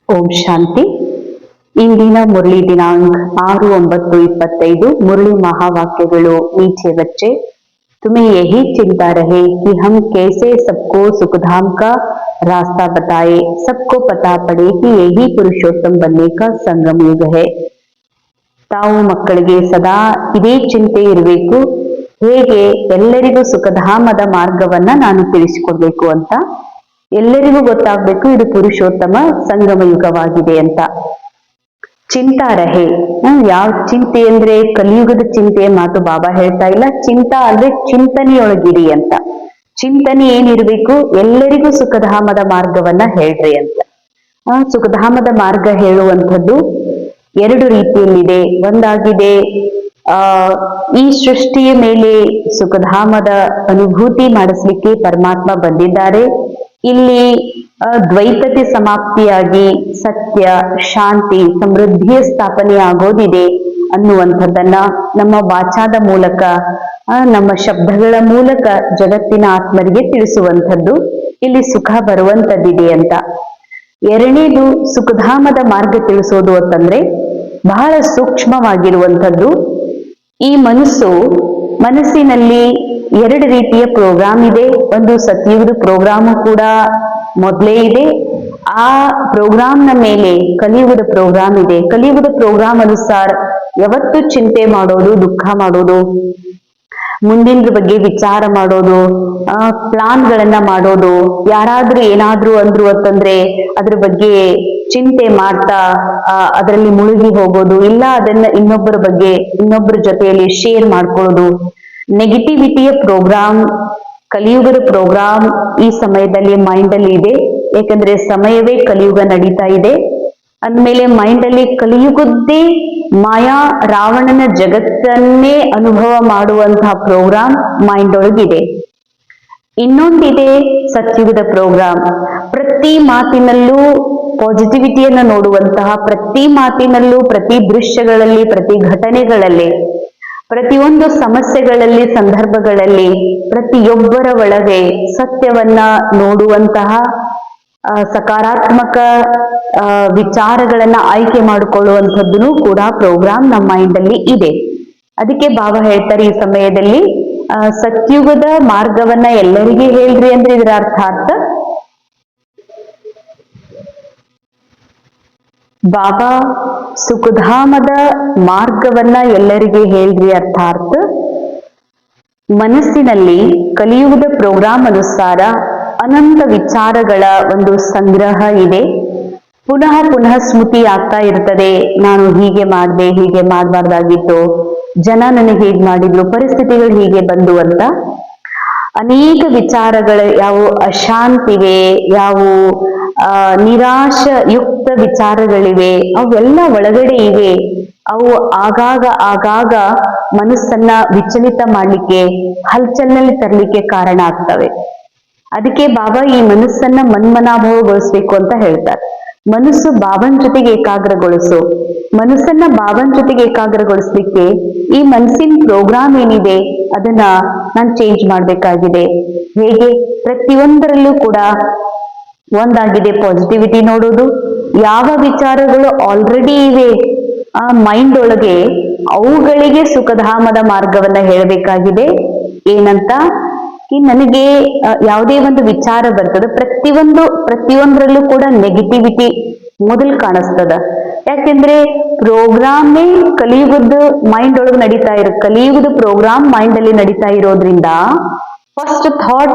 ಓಂ ಶಾಂತಿ. ಇಂದಿನ ಮುರಳಿ ದಿನಾಂಕ 6/9/25. मुरली महावाक्यಗಳು नीचे बच्चे, तुम्हें यही चिंता रहे कि हम कैसे सबको सुखधाम का रास्ता बताए, सबको पता पड़े कि यही पुरुषोत्तम बनने का संगम युग है. ತಾವು ಮಕ್ಕಳಿಗೆ ಸದಾ ಇದೇ ಚಿಂತೆ ಇರಬೇಕು, ಹೇಗೆ ಎಲ್ಲರಿಗೂ ಸುಖಧಾಮದ ಮಾರ್ಗವನ್ನ ನಾನು ತಿಳಿಸಿಕೊಡ್ಬೇಕು ಅಂತ. ಎಲ್ಲರಿಗೂ ಗೊತ್ತಾಗ್ಬೇಕು ಇದು ಪುರುಷೋತ್ತಮ ಸಂಗಮ ಯುಗವಾಗಿದೆ ಅಂತ. ಚಿಂತಾ ರಹೆ, ಯಾವ ಚಿಂತೆ ಅಂದ್ರೆ ಕಲಿಯುಗದ ಚಿಂತೆಯ ಮಾತು ಬಾಬಾ ಹೇಳ್ತಾ ಇಲ್ಲ. ಚಿಂತಾ ಅಂದ್ರೆ ಚಿಂತನೆಯೊಳಗಿರಿ ಅಂತ. ಚಿಂತನೆ ಏನಿರ್ಬೇಕು, ಎಲ್ಲರಿಗೂ ಸುಖಧಾಮದ ಮಾರ್ಗವನ್ನ ಹೇಳ್ರಿ ಅಂತ. ಸುಖಧಾಮದ ಮಾರ್ಗ ಹೇಳುವಂಥದ್ದು ಎರಡು ರೀತಿಯಲ್ಲಿದೆ. ಒಂದಾಗಿದೆ ಈ ಸೃಷ್ಟಿಯ ಮೇಲೆ ಸುಖಧಾಮದ ಅನುಭೂತಿ ಮಾಡಿಸ್ಲಿಕ್ಕೆ ಪರಮಾತ್ಮ ಬಂದಿದ್ದಾರೆ. ಇಲ್ಲಿ ದ್ವೈತತೆ ಸಮಾಪ್ತಿಯಾಗಿ ಸತ್ಯ, ಶಾಂತಿ, ಸಮೃದ್ಧಿಯ ಸ್ಥಾಪನೆ ಆಗೋದಿದೆ ಅನ್ನುವಂಥದ್ದನ್ನ ನಮ್ಮ ವಾಚಾದ ಮೂಲಕ, ನಮ್ಮ ಶಬ್ದಗಳ ಮೂಲಕ ಜಗತ್ತಿನ ಆತ್ಮರಿಗೆ ತಿಳಿಸುವಂಥದ್ದು. ಇಲ್ಲಿ ಸುಖ ಬರುವಂಥದ್ದಿದೆ ಅಂತ. ಎರಡನೇದು ಸುಖಧಾಮದ ಮಾರ್ಗ ತಿಳಿಸೋದು ಅಂತಂದ್ರೆ ಬಹಳ ಸೂಕ್ಷ್ಮವಾಗಿರುವಂಥದ್ದು. ಈ ಮನಸ್ಸಿನಲ್ಲಿ ಎರಡು ರೀತಿಯ ಪ್ರೋಗ್ರಾಮ್ ಇದೆ. ಒಂದು ಸತ್ಯುಗದ ಪ್ರೋಗ್ರಾಮ್ ಕೂಡ ಮೊದಲೇ ಇದೆ. ಆ ಪ್ರೋಗ್ರಾಮ್ನ ಮೇಲೆ ಕಲಿಯುಗದ ಪ್ರೋಗ್ರಾಮ್ ಇದೆ. ಕಲಿಯುಗದ ಪ್ರೋಗ್ರಾಮ್ ಅನುಸಾರ ಯಾವತ್ತು ಚಿಂತೆ ಮಾಡೋದು, ದುಃಖ ಮಾಡೋದು, ಮುಂದಿನ ಬಗ್ಗೆ ವಿಚಾರ ಮಾಡೋದು, ಪ್ಲಾನ್ಗಳನ್ನ ಮಾಡೋದು, ಯಾರಾದ್ರೂ ಏನಾದ್ರೂ ಅಂದ್ರು ಅಂತಂದ್ರೆ ಅದ್ರ ಬಗ್ಗೆ ಚಿಂತೆ ಮಾಡ್ತಾ ಅದರಲ್ಲಿ ಮುಳುಗಿ ಹೋಗೋದು, ಇಲ್ಲ ಅದನ್ನ ಇನ್ನೊಬ್ಬರ ಜೊತೆಯಲ್ಲಿ ಶೇರ್ ಮಾಡ್ಕೊಳ್ಳೋದು, ನೆಗೆಟಿವಿಟಿಯ ಪ್ರೋಗ್ರಾಮ್, ಕಲಿಯುಗದ ಪ್ರೋಗ್ರಾಮ್ ಈ ಸಮಯದಲ್ಲಿ ಮೈಂಡ್ ಅಲ್ಲಿ ಇದೆ. ಯಾಕಂದ್ರೆ ಸಮಯವೇ ಕಲಿಯುಗ ನಡೀತಾ ಇದೆ ಅಂದ್ಮೇಲೆ ಮೈಂಡ್ ಅಲ್ಲಿ ಕಲಿಯುಗದ್ದೇ ಮಾಯಾ ರಾವಣನ ಜಗತ್ತನ್ನೇ ಅನುಭವ ಮಾಡುವಂತಹ ಪ್ರೋಗ್ರಾಮ್ ಮೈಂಡ್ ಒಳಗಿದೆ. ಇನ್ನೊಂದಿದೆ ಸತ್ಯುಗದ ಪ್ರೋಗ್ರಾಮ್. ಪ್ರತಿ ಮಾತಿನಲ್ಲೂ ಪಾಸಿಟಿವಿಟಿಯನ್ನ ನೋಡುವಂತಹ, ಪ್ರತಿ ಮಾತಿನಲ್ಲೂ, ಪ್ರತಿ ದೃಶ್ಯಗಳಲ್ಲಿ, ಪ್ರತಿ ಘಟನೆಗಳಲ್ಲಿ, ಪ್ರತಿಯೊಂದು ಸಮಸ್ಯೆಗಳಲ್ಲಿ, ಸಂದರ್ಭಗಳಲ್ಲಿ ಪ್ರತಿಯೊಬ್ಬರ ಒಳಗೆ ಸತ್ಯವನ್ನ ನೋಡುವಂತಹ ಸಕಾರಾತ್ಮಕ ವಿಚಾರಗಳನ್ನ ಆಯ್ಕೆ ಮಾಡಿಕೊಳ್ಳುವಂಥದ್ದು ಕೂಡ ಪ್ರೋಗ್ರಾಮ್ ನಮ್ಮ ಮೈಂಡ್ ಅಲ್ಲಿ ಇದೆ. ಅದಕ್ಕೆ ಬಾಬಾ ಹೇಳ್ತಾರೆ ಈ ಸಮಯದಲ್ಲಿ ಸತ್ಯುಗದ ಮಾರ್ಗವನ್ನ ಎಲ್ಲರಿಗೆ ಹೇಳ್ರಿ ಅಂದ್ರೆ ಇದರ ಅರ್ಥಾತ್ ಬಾಬಾ ಸುಖಧಾಮದ ಮಾರ್ಗವನ್ನ ಎಲ್ಲರಿಗೆ ಹೇಳ್ರಿ ಅರ್ಥಾತ್ ಮನಸ್ಸಿನಲ್ಲಿ ಕಲಿಯುಗದ ಪ್ರೋಗ್ರಾಮ್ ಅನುಸಾರ ಅನಂತ ವಿಚಾರಗಳ ಒಂದು ಸಂಗ್ರಹ ಇದೆ. ಪುನಃ ಪುನಃ ಸ್ಮೃತಿ ಆಗ್ತಾ ಇರ್ತದೆ. ನಾನು ಹೀಗೆ ಮಾಡಿದೆ, ಹೀಗೆ ಮಾಡಬಾರ್ದಾಗಿತ್ತು, ಜನ ನನಗೆ ಹೀಗೆ ಮಾಡಿದ್ರು, ಪರಿಸ್ಥಿತಿಗಳು ಹೀಗೆ ಬಂದು ಅಂತ ಅನೇಕ ವಿಚಾರಗಳು, ಯಾವ ಅಶಾಂತಿವೆ, ಯಾವ ನಿರಾಶಯುಕ್ತ ವಿಚಾರಗಳಿವೆ, ಅವೆಲ್ಲ ಒಳಗಡೆ ಇವೆ. ಅವು ಆಗಾಗ ಮನಸ್ಸನ್ನ ವಿಚಲಿತ ಮಾಡ್ಲಿಕ್ಕೆ, ಹಲ್ಚಲ್ನಲ್ಲಿ ತರಲಿಕ್ಕೆ ಕಾರಣ ಆಗ್ತವೆ. ಅದಕ್ಕೆ ಬಾಬಾ ಈ ಮನಸ್ಸನ್ನ ಮನ್ಮನಾಭವಗೊಳಿಸ್ಬೇಕು ಅಂತ ಹೇಳ್ತಾರೆ. ಮನಸ್ಸು ಬಾಬನ್ ಜೊತೆಗೆ ಏಕಾಗ್ರಗೊಳಿಸು. ಮನಸ್ಸನ್ನ ಬಾಬನ್ ಜೊತೆಗೆ ಏಕಾಗ್ರಗೊಳಿಸ್ಲಿಕ್ಕೆ ಈ ಮನಸ್ಸಿನ ಪ್ರೋಗ್ರಾಮ್ ಏನಿದೆ ಅದನ್ನ ನಾನು ಚೇಂಜ್ ಮಾಡ್ಬೇಕಾಗಿದೆ. ಹೇಗೆ? ಪ್ರತಿಯೊಂದರಲ್ಲೂ ಕೂಡ ಒಂದಾಗಿದೆ ಪಾಸಿಟಿವಿಟಿ ನೋಡೋದು. ಯಾವ ವಿಚಾರಗಳು ಆಲ್ರೆಡಿ ಇವೆ ಆ ಮೈಂಡ್ ಒಳಗೆ ಅವುಗಳಿಗೆ ಸುಖಧಾಮದ ಮಾರ್ಗವನ್ನ ಹೇಳಬೇಕಾಗಿದೆ. ಏನಂತ? ನನಗೆ ಯಾವುದೇ ಒಂದು ವಿಚಾರ ಬರ್ತದ, ಪ್ರತಿಯೊಂದರಲ್ಲೂ ಕೂಡ ನೆಗೆಟಿವಿಟಿ ಮೊದಲು ಕಾಣಿಸ್ತದ. ಯಾಕೆಂದ್ರೆ ಪ್ರೋಗ್ರಾಮೇ ಕಲಿಯುಗದ ಮೈಂಡ್ ಒಳಗೆ ನಡೀತಾ ಕಲಿಯುಗದ ಪ್ರೋಗ್ರಾಮ್ ಮೈಂಡ್ ಅಲ್ಲಿ ನಡೀತಾ ಇರೋದ್ರಿಂದ ಫಸ್ಟ್ ಥಾಟ್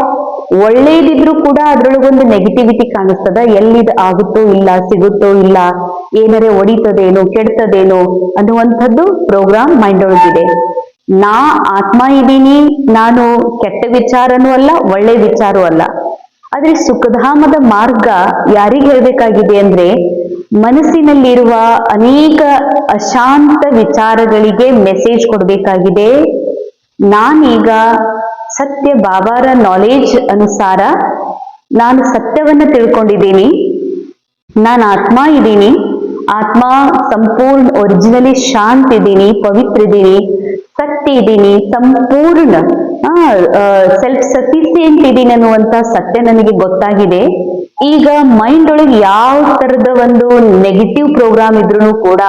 ಒಳ್ಳೇದಿದ್ರು ಕೂಡ ಅದ್ರೊಳಗೊಂದು ನೆಗೆಟಿವಿಟಿ ಕಾಣಿಸ್ತದ. ಎಲ್ಲಿದ್ ಆಗುತ್ತೋ ಇಲ್ಲ, ಸಿಗುತ್ತೋ ಇಲ್ಲ, ಏನಾರೆ ಒಡಿತದೇನೋ, ಕೆಡ್ತದೇನೋ ಅನ್ನುವಂಥದ್ದು ಪ್ರೋಗ್ರಾಮ್ ಮೈಂಡ್ ಒಳಗಿದೆ. ನಾ ಆತ್ಮ ಇದ್ದೀನಿ, ನಾನು ಕೆಟ್ಟ ವಿಚಾರನೂ ಅಲ್ಲ, ಒಳ್ಳೆ ವಿಚಾರವೂ ಅಲ್ಲ. ಆದ್ರೆ ಸುಖಧಾಮದ ಮಾರ್ಗ ಯಾರಿಗೆ ಹೇಳ್ಬೇಕಾಗಿದೆ ಅಂದ್ರೆ ಮನಸ್ಸಿನಲ್ಲಿರುವ ಅನೇಕ ಅಶಾಂತ ವಿಚಾರಗಳಿಗೆ ಮೆಸೇಜ್ ಕೊಡ್ಬೇಕಾಗಿದೆ. ನಾನೀಗ ಸತ್ಯ ಬಾಬಾರ ನಾಲೆಜ್ ಅನುಸಾರ ನಾನು ಸತ್ಯವನ್ನ ತಿಳ್ಕೊಂಡಿದ್ದೀನಿ. ನಾನು ಆತ್ಮ ಇದ್ದೀನಿ, ಆತ್ಮ ಸಂಪೂರ್ಣ ಒರಿಜಿನಲಿ ಶಾಂತ ಇದ್ದೀನಿ, ಪವಿತ್ರ ಇದ್ದೀನಿ, ಸತ್ಯ ಇದ್ದೀನಿ, ಸಂಪೂರ್ಣ ಸೆಲ್ಫ್ ಸಫಿಸಿಯೆಂಟ್ ಇದ್ದೀನಿ ಅನ್ನುವಂತ ಸತ್ಯ ನನಗೆ ಗೊತ್ತಾಗಿದೆ. ಈಗ ಮೈಂಡ್ ಒಳಗೆ ಯಾವ ತರದ ಒಂದು ನೆಗೆಟಿವ್ ಪ್ರೋಗ್ರಾಮ್ ಇದ್ರೂ ಕೂಡ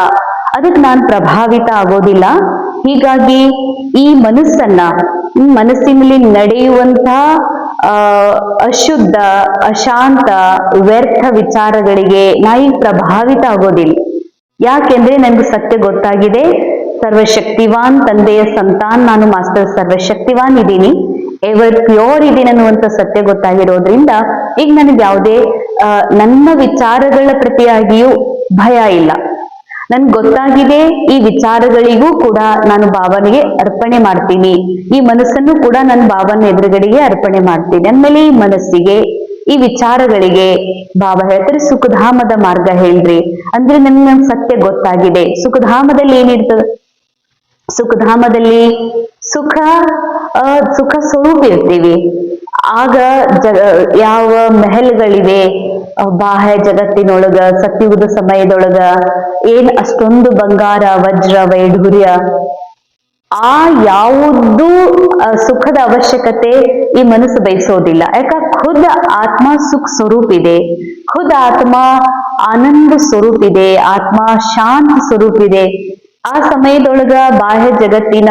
ಅದಕ್ಕೆ ನಾನು ಪ್ರಭಾವಿತ ಆಗೋದಿಲ್ಲ. ಹೀಗಾಗಿ ಈ ಮನಸ್ಸಿನಲ್ಲಿ ನಡೆಯುವಂತಹ ಅಶುದ್ಧ, ಅಶಾಂತ, ವ್ಯರ್ಥ ವಿಚಾರಗಳಿಗೆ ನಾ ಈಗ ಪ್ರಭಾವಿತ ಆಗೋದಿಲ್ಲ. ಯಾಕೆಂದ್ರೆ ನನ್ಗೆ ಸತ್ಯ ಗೊತ್ತಾಗಿದೆ, ಸರ್ವಶಕ್ತಿವಾನ್ ತಂದೆಯ ಸಂತಾನ್ ನಾನು, ಮಾಸ್ಟರ್ ಸರ್ವಶಕ್ತಿವಾನ್ ಇದ್ದೀನಿ, ಎವರ್ ಪ್ಯೂರ್ ಇದ್ದೀನಿ ಅನ್ನುವಂತ ಸತ್ಯ ಗೊತ್ತಾಗಿರೋದ್ರಿಂದ ಈಗ ನನಗೆ ಯಾವುದೇ ನನ್ನ ವಿಚಾರಗಳ ಪ್ರತಿಯಾಗಿಯೂ ಭಯ ಇಲ್ಲ. ನನ್ಗೆ ಗೊತ್ತಾಗಿದೆ ಈ ವಿಚಾರಗಳಿಗೂ ಕೂಡ ನಾನು ಬಾಬನಿಗೆ ಅರ್ಪಣೆ ಮಾಡ್ತೀನಿ, ಈ ಮನಸ್ಸನ್ನು ಕೂಡ ನಾನು ಬಾಬನ ಎದುರುಗಡೆಗೆ ಅರ್ಪಣೆ ಮಾಡ್ತೀನಿ ಅಂದ್ಮೇಲೆ ಈ ಮನಸ್ಸಿಗೆ, ಈ ವಿಚಾರಗಳಿಗೆ ಬಾಬಾ ಹೇಳ್ತಾರೆ ಸುಖಧಾಮದ ಮಾರ್ಗ ಹೇಳ್ರಿ ಅಂದ್ರೆ ನನ್ ಸತ್ಯ ಗೊತ್ತಾಗಿದೆ. ಸುಖಧಾಮದಲ್ಲಿ ಏನಿರ್ತದೆ? ಸುಖಧಾಮದಲ್ಲಿ ಸುಖ ಸ್ವರೂಪ ಇರ್ತೀವಿ. ಆಗ ಯಾವ ಮೆಹಲ್ಗಳಿವೆ ಬಾಹ್ಯ ಜಗತ್ತಿನೊಳಗ, ಸತ್ಯುಗದ ಸಮಯದೊಳಗ ಏನ್ ಅಷ್ಟೊಂದು ಬಂಗಾರ, ವಜ್ರ, ವೈಢೂರ್ಯ, ಆ ಯಾವುದು ಸುಖದ ಅವಶ್ಯಕತೆ ಈ ಮನಸ್ಸು ಬಯಸೋದಿಲ್ಲ. ಯಾಕ ಖುದ್ ಆತ್ಮ ಸುಖ ಸ್ವರೂಪ ಇದೆ, ಖುದ್ ಆತ್ಮ ಆನಂದ ಸ್ವರೂಪ ಇದೆ, ಆತ್ಮ ಶಾಂತಿ ಸ್ವರೂಪ ಇದೆ. ಆ ಸಮಯದೊಳಗ ಬಾಹ್ಯ ಜಗತ್ತಿನ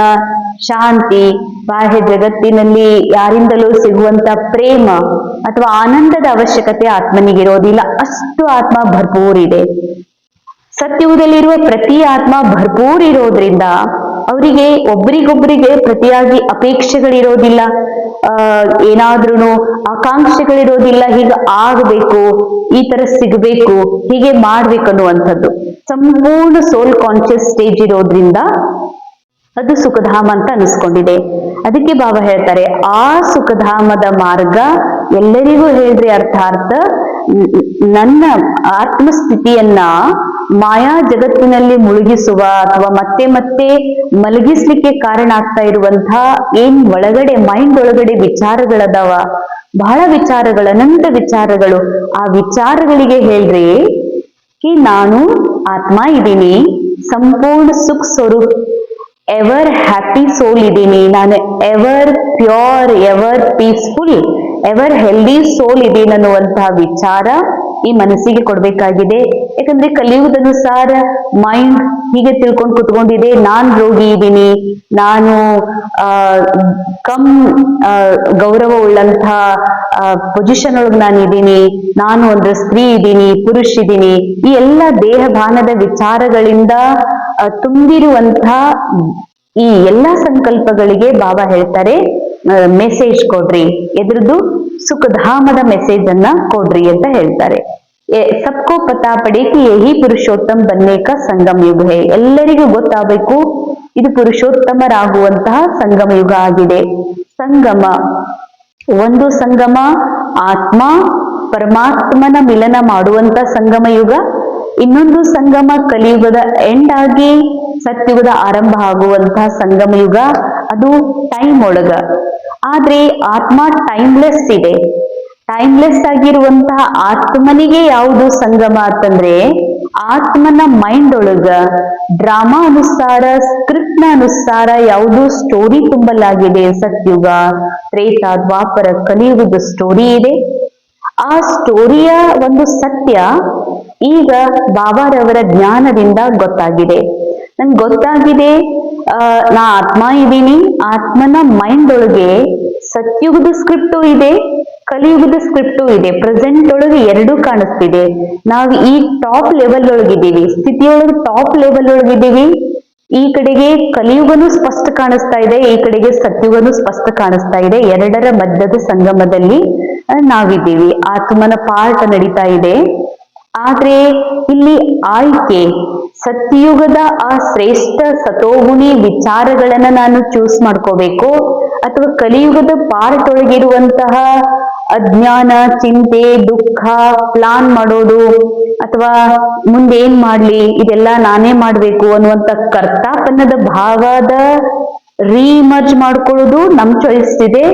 ಶಾಂತಿ, ಬಾಹ್ಯ ಜಗತ್ತಿನಲ್ಲಿ ಯಾರಿಂದಲೂ ಸಿಗುವಂತ ಪ್ರೇಮ ಅಥವಾ ಆನಂದದ ಅವಶ್ಯಕತೆ ಆತ್ಮನಿಗಿರೋದಿಲ್ಲ. ಅಷ್ಟು ಆತ್ಮ ಭರ್ಪೂರ್ ಇದೆ. ಸತ್ಯುಗದಲ್ಲಿರುವ ಪ್ರತಿ ಆತ್ಮ ಭರ್ಪೂರ್ ಇರೋದ್ರಿಂದ ಅವರಿಗೆ ಒಬ್ಬರಿಗೊಬ್ಬರಿಗೆ ಪ್ರತಿಯಾಗಿ ಅಪೇಕ್ಷೆಗಳಿರೋದಿಲ್ಲ, ಏನಾದ್ರೂ ಆಕಾಂಕ್ಷೆಗಳಿರೋದಿಲ್ಲ. ಹೀಗೆ ಆಗಬೇಕು, ಈ ತರ ಸಿಗಬೇಕು, ಹೀಗೆ ಮಾಡ್ಬೇಕು ಅನ್ನುವಂಥದ್ದು. ಸಂಪೂರ್ಣ ಸೋಲ್ ಕಾನ್ಶಿಯಸ್ ಸ್ಟೇಜ್ ಇರೋದ್ರಿಂದ ಅದು ಸುಖಧಾಮ ಅಂತ ಅನಿಸ್ಕೊಂಡಿದೆ. ಅದಕ್ಕೆ ಬಾಬಾ ಹೇಳ್ತಾರೆ ಆ ಸುಖಧಾಮದ ಮಾರ್ಗ ಎಲ್ಲರಿಗೂ ಹೇಳ್ರಿ ಅರ್ಥಾರ್ಥ. ನನ್ನ ಆತ್ಮಸ್ಥಿತಿಯನ್ನ ಮಾಯಾ ಜಗತ್ತಿನಲ್ಲಿ ಮುಳುಗಿಸುವ ಅಥವಾ ಮತ್ತೆ ಮತ್ತೆ ಮಲಗಿಸ್ಲಿಕ್ಕೆ ಕಾರಣ ಆಗ್ತಾ ಇರುವಂತಹ ಏನ್ ಒಳಗಡೆ ಮೈಂಡ್ ಒಳಗಡೆ ವಿಚಾರಗಳದಾವ, ಬಹಳ ವಿಚಾರಗಳು, ಅನಂತ ವಿಚಾರಗಳು, ಆ ವಿಚಾರಗಳಿಗೆ ಹೇಳ್ರಿ ನಾನು ಆತ್ಮ ಇದ್ದೀನಿ, ಸಂಪೂರ್ಣ ಸುಖ ಸ್ವರೂಪ, ಎವರ್ ಹ್ಯಾಪಿ ಸೋಲ್ ಇದ್ದೀನಿ ನಾನು, ever pure, ever peaceful, ever healthy soul ಇದ್ದೀನಿ ಅನ್ನುವಂತಹ ವಿಚಾರ ಈ ಮನಸ್ಸಿಗೆ ಕೊಡ್ಬೇಕಾಗಿದೆ. ಯಾಕಂದ್ರೆ ಕಲಿಯುಗದನುಸಾರ ಮೈಂಡ್ ಹೀಗೆ ತಿಳ್ಕೊಂಡು ಕುತ್ಕೊಂಡಿದೆ, ನಾನ್ ರೋಗಿ ಇದ್ದೀನಿ, ನಾನು ಗೌರವ ಉಳ್ಳಂತ ಪೊಸಿಷನ್ ಒಳಗೆ ನಾನು ಇದ್ದೀನಿ, ನಾನು ಒಂದು ಸ್ತ್ರೀ ಇದ್ದೀನಿ, ಪುರುಷ ಇದ್ದೀನಿ, ಈ ಎಲ್ಲ ದೇಹಭಾನದ ವಿಚಾರಗಳಿಂದ ತುಂಬಿರುವಂತಹ ಈ ಎಲ್ಲಾ ಸಂಕಲ್ಪಗಳಿಗೆ ಬಾಬಾ ಹೇಳ್ತಾರೆ ಮೆಸೇಜ್ ಕೊಡ್ರಿ, ಎದ್ರದ್ದು ಸುಖಧಾಮದ ಮೆಸೇಜ್ ಅನ್ನ ಕೊಡ್ರಿ ಅಂತ ಹೇಳ್ತಾರೆ. ಸಬ್ಕೋ ಪತಾ ಪಡೆ ಕಿ ಯಹಿ ಪುರುಷೋತ್ತಮ ಬನ್ನೆ ಕಾ ಸಂಗಮ ಯುಗ ಹೇ. ಎಲ್ಲರಿಗೂ ಗೊತ್ತಾಗಬೇಕು ಇದು ಪುರುಷೋತ್ತಮರಾಗುವಂತಹ ಸಂಗಮ ಯುಗ ಆಗಿದೆ. ಸಂಗಮ, ಒಂದು ಸಂಗಮ ಆತ್ಮ ಪರಮಾತ್ಮನ ಮಿಲನ ಮಾಡುವಂತ ಸಂಗಮ ಯುಗ, ಇನ್ನೊಂದು ಸಂಗಮ ಕಲಿಯುಗದ ಎಂಡ್ ಆಗಿ ಸತ್ಯುಗದ ಆರಂಭ ಆಗುವಂತಹ ಸಂಗಮ ಯುಗ, ಅದು ಟೈಮ್ ಒಳಗ. ಆದ್ರೆ ಆತ್ಮ ಟೈಮ್ಲೆಸ್ ಇದೆ. ಟೈಮ್ಲೆಸ್ ಆಗಿರುವಂತಹ ಆತ್ಮನಿಗೆ ಯಾವುದು ಸಂಗಮ ಅಂತಂದ್ರೆ ಆತ್ಮನ ಮೈಂಡ್ ಒಳಗ ಡ್ರಾಮಾ ಅನುಸಾರ, ಸ್ಕ್ರಿಪ್ಟ್ ನ ಅನುಸಾರ ಯಾವುದು ಸ್ಟೋರಿ ತುಂಬಲಾಗಿದೆ. ಸತ್ಯುಗ, ತ್ರೇತ, ದ್ವಾಪರ, ಕಲಿಯುಗದ ಸ್ಟೋರಿ ಇದೆ. ಆ ಸ್ಟೋರಿಯ ಒಂದು ಸತ್ಯ ಈಗ ಬಾಬಾರವರ ಜ್ಞಾನದಿಂದ ಗೊತ್ತಾಗಿದೆ. ನನ್ಗೆ ಗೊತ್ತಾಗಿದೆ ನಾ ಆತ್ಮ ಇದ್ದೀನಿ, ಆತ್ಮನ ಮೈಂಡ್ ಒಳಗೆ ಸತ್ಯುಗದ ಸ್ಕ್ರಿಪ್ಟು ಇದೆ, ಕಲಿಯುಗದ ಸ್ಕ್ರಿಪ್ಟು ಇದೆ. ಪ್ರೆಸೆಂಟ್ ಒಳಗೆ ಎರಡೂ ಕಾಣಿಸ್ತಿದೆ. ನಾವು ಈ ಟಾಪ್ ಲೆವೆಲ್ ಒಳಗಿದ್ದೀವಿ, ಸ್ಥಿತಿಯೊಳಗೆ ಟಾಪ್ ಲೆವೆಲ್ ಒಳಗಿದ್ದೀವಿ. ಈ ಕಡೆಗೆ ಕಲಿಯುಗನು ಸ್ಪಷ್ಟ ಕಾಣಿಸ್ತಾ ಇದೆ, ಈ ಕಡೆಗೆ ಸತ್ಯುಗನು ಸ್ಪಷ್ಟ ಕಾಣಿಸ್ತಾ ಇದೆ. ಎರಡರ ಮಧ್ಯದ ಸಂಗಮದಲ್ಲಿ ನಾವಿದ್ದೀವಿ. ಆತ್ಮನ ಪಾಠ ನಡೀತಾ ಇದೆ. ಆದ್ರೆ ಇಲ್ಲಿ ಆಯ್ಕೆ ಸತ್ಯಯುಗದ ಆ ಶ್ರೇಷ್ಠ ಸತೋಗುಣಿ ವಿಚಾರಗಳನ್ನ ನಾನು ಚೂಸ್ ಮಾಡ್ಕೋಬೇಕು, ಅಥವಾ ಕಲಿಯುಗದ ಪಾರ್ಟ್ ಒಳಗಿರುವಂತಹ ಅಜ್ಞಾನ, ಚಿಂತೆ, ದುಃಖ, ಪ್ಲಾನ್ ಮಾಡೋದು, ಅಥವಾ ಮುಂದೆ ಏನ್ ಮಾಡ್ಲಿ ಇದೆಲ್ಲ ನಾನೇ ಮಾಡ್ಬೇಕು ಅನ್ನುವಂತ ಕರ್ತಾಪನ್ನದ ಭಾವದ ರೀಮರ್ಜ್ ಮಾಡ್ಕೊಳ್ಳೋದು ನಮ್ ಚಾಯ್ಸ್ ಇದೆ.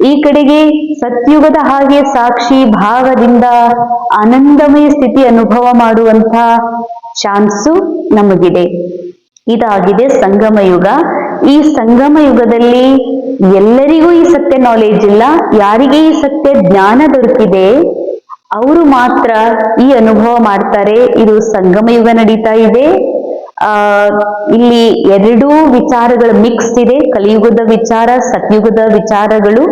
ಈ ಕಡೆಗೆ ಸತ್ಯುಗದ ಹಾಗೆ ಸಾಕ್ಷಿ ಭಾವದಿಂದ ಆನಂದಮಯ ಸ್ಥಿತಿ ಅನುಭವ ಮಾಡುವಂತ ಚಾನ್ಸು ನಮಗಿದೆ. ಇದಾಗಿದೆ ಸಂಗಮ ಯುಗ. ಈ ಸಂಗಮ ಯುಗದಲ್ಲಿ ಎಲ್ಲರಿಗೂ ಈ ಸತ್ಯ ನಾಲೆಜ್ ಇಲ್ಲ. ಯಾರಿಗೆ ಈ ಸತ್ಯ ಜ್ಞಾನ ದೊರಕಿದೆ ಅವರು ಮಾತ್ರ ಈ ಅನುಭವ ಮಾಡ್ತಾರೆ. ಇದು ಸಂಗಮ ಯುಗ ನಡೀತಾ ಇದೆ. ಇಲ್ಲಿ ಎರಡೂ ವಿಚಾರಗಳ ಮಿಕ್ಸ್ ಇದೆ. ಕಲಿಯುಗದ ವಿಚಾರ, ಸತ್ಯುಗದ ವಿಚಾರಗಳು.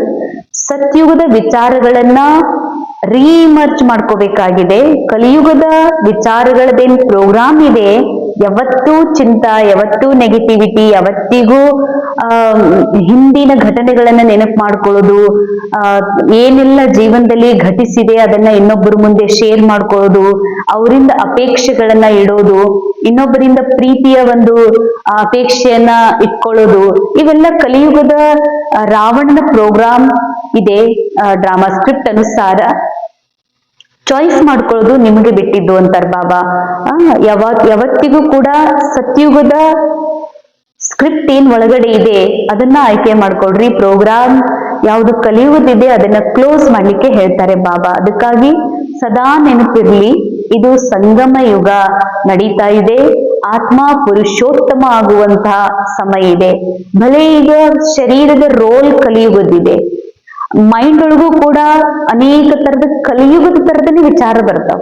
ಸತ್ಯುಗದ ವಿಚಾರಗಳನ್ನ ರೀಮರ್ಜ್ ಮಾಡ್ಕೋಬೇಕಾಗಿದೆ. ಕಲಿಯುಗದ ವಿಚಾರಗಳದೇನ್ ಪ್ರೋಗ್ರಾಮ್ ಇದೆ, ಯಾವತ್ತೂ ಚಿಂತ, ಯಾವತ್ತೂ ನೆಗೆಟಿವಿಟಿ, ಯಾವತ್ತಿಗೂ ಹಿಂದಿನ ಘಟನೆಗಳನ್ನ ನೆನಪು ಮಾಡ್ಕೊಳ್ಳೋದು, ಏನೆಲ್ಲ ಜೀವನದಲ್ಲಿ ಘಟಿಸಿದೆ ಅದನ್ನ ಇನ್ನೊಬ್ಬರ ಮುಂದೆ ಶೇರ್ ಮಾಡ್ಕೊಳ್ಳೋದು, ಅವರಿಂದ ಅಪೇಕ್ಷೆಗಳನ್ನ ಇಡೋದು, ಇನ್ನೊಬ್ಬರಿಂದ ಪ್ರೀತಿಯ ಒಂದು ಅಪೇಕ್ಷೆಯನ್ನ ಇಟ್ಕೊಳ್ಳೋದು, ಇವೆಲ್ಲ ಕಲಿಯುಗದ ರಾವಣನ ಪ್ರೋಗ್ರಾಮ್ ಇದೆ. ಡ್ರಾಮಾ ಸ್ಕ್ರಿಪ್ಟ್ ಅನುಸಾರ ಚಾಯ್ಸ್ ಮಾಡ್ಕೊಳ್ಳೋದು ನಿಮಗೆ ಬಿಟ್ಟಿದ್ದು ಅಂತಾರೆ ಬಾಬಾ. ಯಾವತ್ತಿಗೂ ಕೂಡ ಸತ್ಯುಗದ ಸ್ಕ್ರಿಪ್ಟ್ ಏನ್ ಒಳಗಡೆ ಇದೆ ಅದನ್ನ ಆಯ್ಕೆ ಮಾಡ್ಕೊಳ್ರಿ. ಪ್ರೋಗ್ರಾಮ್ ಯಾವುದು ಕಲಿಯುವುದಿದೆ ಅದನ್ನ ಕ್ಲೋಸ್ ಮಾಡ್ಲಿಕ್ಕೆ ಹೇಳ್ತಾರೆ ಬಾಬಾ. ಅದಕ್ಕಾಗಿ ಸದಾ ನೆನಪಿರ್ಲಿ, ಇದು ಸಂಗಮ ಯುಗ ನಡೀತಾ ಇದೆ. ಆತ್ಮ ಪುರುಷೋತ್ತಮ ಆಗುವಂತಹ ಸಮಯ ಇದೆ. ಭಲೆ ಈಗ ಶರೀರದ ರೋಲ್ ಕಲಿಯುವುದಿದೆ, ಮೈಂಡ್ ಒಳಗೂ ಕೂಡ ಅನೇಕ ತರದ ಕಲಿಯುಗದ ತರದಲ್ಲಿ ವಿಚಾರ ಬರ್ತಾವ.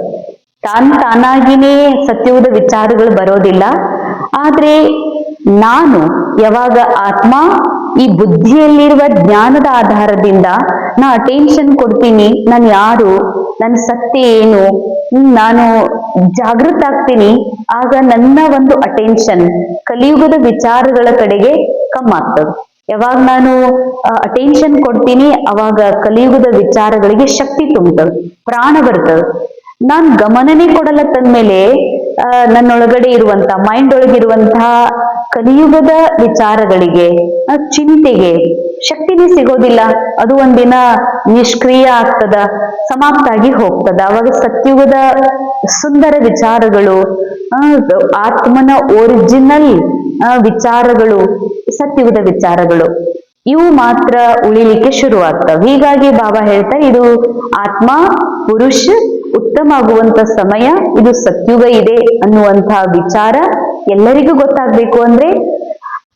ತಾನಾಗಿನೇ ಸತ್ಯುಗದ ವಿಚಾರಗಳು ಬರೋದಿಲ್ಲ. ಆದ್ರೆ ನಾನು ಯಾವಾಗ ಆತ್ಮ ಈ ಬುದ್ಧಿಯಲ್ಲಿರುವ ಜ್ಞಾನದ ಆಧಾರದಿಂದ ನಾ ಅಟೆನ್ಷನ್ ಕೊಡ್ತೀನಿ, ನಾನು ಯಾರು, ನನ್ನ ಸತ್ಯ ಏನು, ನಾನು ಜಾಗೃತ ಆಗ್ತೀನಿ, ಆಗ ನನ್ನ ಒಂದು ಅಟೆನ್ಷನ್ ಕಲಿಯುಗದ ವಿಚಾರಗಳ ಕಡೆಗೆ ಕಮ್ಮಿ ಆಗ್ತದೆ. ಯಾವಾಗ ನಾನು ಅಟೆನ್ಷನ್ ಕೊಡ್ತೀನಿ ಅವಾಗ ಕಲಿಯುಗದ ವಿಚಾರಗಳಿಗೆ ಶಕ್ತಿ ತುಂಬುತ್ತವೆ, ಪ್ರಾಣ ಬರ್ತದೆ. ನಾನ್ ಗಮನನೇ ಕೊಡಲತ್ತಂದ್ಮೇಲೆ ನನ್ನೊಳಗಡೆ ಇರುವಂತ ಮೈಂಡ್ ಒಳಗಿರುವಂತಹ ಕಲಿಯುಗದ ವಿಚಾರಗಳಿಗೆ, ಚಿಂತೆಗೆ ಶಕ್ತಿನೇ ಸಿಗೋದಿಲ್ಲ. ಅದು ಒಂದಿನ ನಿಷ್ಕ್ರಿಯ ಆಗ್ತದ, ಸಮಾಪ್ತ ಆಗಿ ಹೋಗ್ತದ. ಅವಾಗ ಸತ್ಯುಗದ ಸುಂದರ ವಿಚಾರಗಳು, ಆತ್ಮನ ಒರಿಜಿನಲ್ ವಿಚಾರಗಳು, ಸತ್ಯುಗದ ವಿಚಾರಗಳು, ಇವು ಮಾತ್ರ ಉಳಿಲಿಕ್ಕೆ ಶುರುವಾಗ್ತವೆ. ಹೀಗಾಗಿ ಬಾಬಾ ಹೇಳ್ತಾರೆ, ಇದು ಆತ್ಮ ಪುರುಷ ಉತ್ತಮ ಆಗುವಂತ ಸಮಯ, ಇದು ಸತ್ಯುಗ ಇದೆ ಅನ್ನುವಂತಹ ವಿಚಾರ ಎಲ್ಲರಿಗೂ ಗೊತ್ತಾಗ್ಬೇಕು. ಅಂದ್ರೆ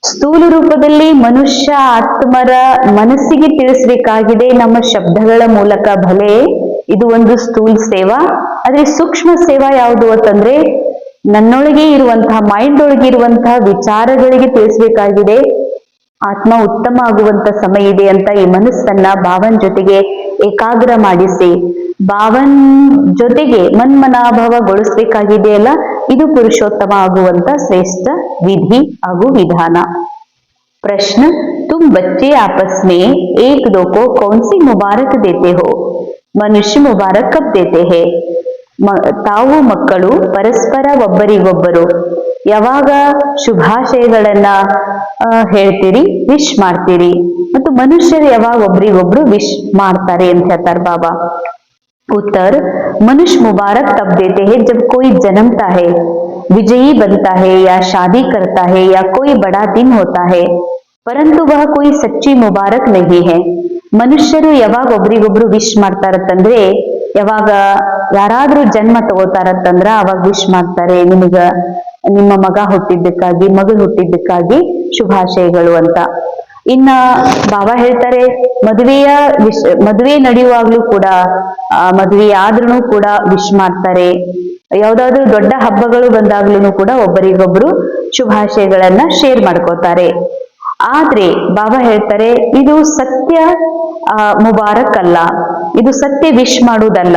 ಸ್ಥೂಲ ರೂಪದಲ್ಲಿ ಮನುಷ್ಯ ಆತ್ಮರ ಮನಸ್ಸಿಗೆ ತಿಳಿಸ್ಬೇಕಾಗಿದೆ ನಮ್ಮ ಶಬ್ದಗಳ ಮೂಲಕ. ಭಲೆ ಇದು ಒಂದು ಸ್ಥೂಲ ಸೇವಾ, ಆದ್ರೆ ಸೂಕ್ಷ್ಮ ಸೇವಾ ಯಾವುದು ಅಂತಂದ್ರೆ ನನ್ನೊಳಗೆ ಇರುವಂತಹ ಮೈಂಡ್ ಒಳಗೆ ಇರುವಂತಹ ವಿಚಾರಗಳಿಗೆ ತಿಳಿಸ್ಬೇಕಾಗಿದೆ. ಆತ್ಮ ಉತ್ತಮ ಆಗುವಂತ ಸಮಯ ಇದೆ ಅಂತ ಈ ಮನಸ್ಸನ್ನ ಭಾವನ್ ಜೊತೆಗೆ ಏಕಾಗ್ರ ಮಾಡಿಸಿ, ಭಾವನ್ ಜೊತೆಗೆ ಮನ್ಮನಾಭವಗೊಳಿಸ್ಬೇಕಾಗಿದೆ ಅಲ್ಲ. ಇದು ಪುರುಷೋತ್ತಮ ಆಗುವಂತ ಶ್ರೇಷ್ಠ ವಿಧಿ ಹಾಗೂ ವಿಧಾನ. ಪ್ರಶ್ನ, तुम बच्चे आपस में एक दो को कौन सी मुबारक देते हो? मनुष्य मुबारक कब देते हैं? ತಾವು ಮಕ್ಕಳು ಪರಸ್ಪರ ಒಬ್ಬರಿಗೊಬ್ಬರು ಯಾವಾಗ ಶುಭಾಶಯಗಳನ್ನ ಹೇಳ್ತೀರಿ, ವಿಶ್ ಮಾಡ್ತೀರಿ, ಮತ್ತು ಮನುಷ್ಯರು ಯಾವಾಗ ಒಬ್ರಿಗೊಬ್ರು ವಿಶ್ ಮಾಡ್ತಾರೆ ಅಂತ ಹೇಳ್ತಾರೆ ಬಾಬಾ. उत्तर, मनुष्य मुबारक तब देते हैं जब कोई जन्मता है, विजयी बनता है या शादी करता है या कोई बड़ा दिन होता है, परंतु वह कोई सच्ची मुबारक नहीं है. ಮನುಷ್ಯರು ಯಾವಾಗ ಒಬ್ರಿಗೊಬ್ರು ವಿಶ್ ಮಾಡ್ತಾರತ್ತಂದ್ರೆ, ಯಾವಾಗ ಯಾರಾದ್ರೂ ಜನ್ಮ ತಗೋತಾರತ್ತಂದ್ರ ಅವಾಗ ವಿಶ್ ಮಾಡ್ತಾರೆ, ನಿಮ್ಮ ಮಗ ಹುಟ್ಟಿದ್ದಕ್ಕಾಗಿ, ಮಗಳು ಹುಟ್ಟಿದ್ದಕ್ಕಾಗಿ ಶುಭಾಶಯಗಳು ಅಂತ. ಇನ್ನ ಬಾಬಾ ಹೇಳ್ತಾರೆ, ಮದುವೆ ನಡೆಯುವಾಗ್ಲೂ ಕೂಡ, ಮದುವೆ ಆದ್ರೂ ಕೂಡ ವಿಶ್ ಮಾಡ್ತಾರೆ. ಯಾವ್ದಾದ್ರು ದೊಡ್ಡ ಹಬ್ಬಗಳು ಬಂದಾಗ್ಲೂ ಕೂಡ ಒಬ್ಬರಿಗೊಬ್ರು ಶುಭಾಶಯಗಳನ್ನ ಶೇರ್ ಮಾಡ್ಕೋತಾರೆ. ಆದ್ರೆ ಬಾಬಾ ಹೇಳ್ತಾರೆ, ಇದು ಸತ್ಯ ಮುಬಾರಕ್ ಅಲ್ಲ, ಇದು ಸತ್ಯ ವಿಶ್ ಮಾಡುವುದಲ್ಲ.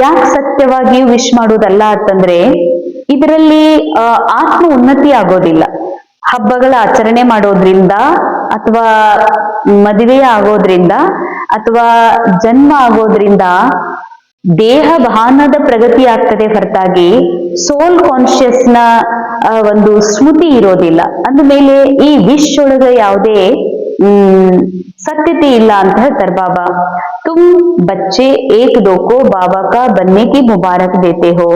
ಯಾಕೆ ಸತ್ಯವಾಗಿಯೂ ವಿಶ್ ಮಾಡುವುದಲ್ಲ ಅಂತಂದ್ರೆ, ಇದರಲ್ಲಿ ಆತ್ಮ ಉನ್ನತಿ ಆಗೋದಿಲ್ಲ. ಹಬ್ಬಗಳ ಆಚರಣೆ ಮಾಡೋದ್ರಿಂದ ಅಥವಾ ಮದುವೆ ಆಗೋದ್ರಿಂದ ಅಥವಾ ಜನ್ಮ ಆಗೋದ್ರಿಂದ ದೇಹ ಭಾನದ ಪ್ರಗತಿ ಆಗ್ತದೆ ಹೊರತಾಗಿ ಸೋಲ್ ಕಾನ್ಶಿಯಸ್ ನ ಒಂದು ಸ್ಮೃತಿ ಇರೋದಿಲ್ಲ. ಅಂದಮೇಲೆ ಈ ವಿಶ್ ಒಳಗ ಯಾವುದೇ ಸತ್ಯತೆ ಇಲ್ಲ ಅಂತ ಹೇಳ್ತಾರೆ ಬಾಬಾ. ತುಮ್ ಬಚ್ಚೆ ಏಕ್ ದೋಕೋ ಬಾಬಾ ಕಾ ಬನ್ನೆ ಕಿ ಮುಬಾರಕ್ ದೇತೆ ಹೋ.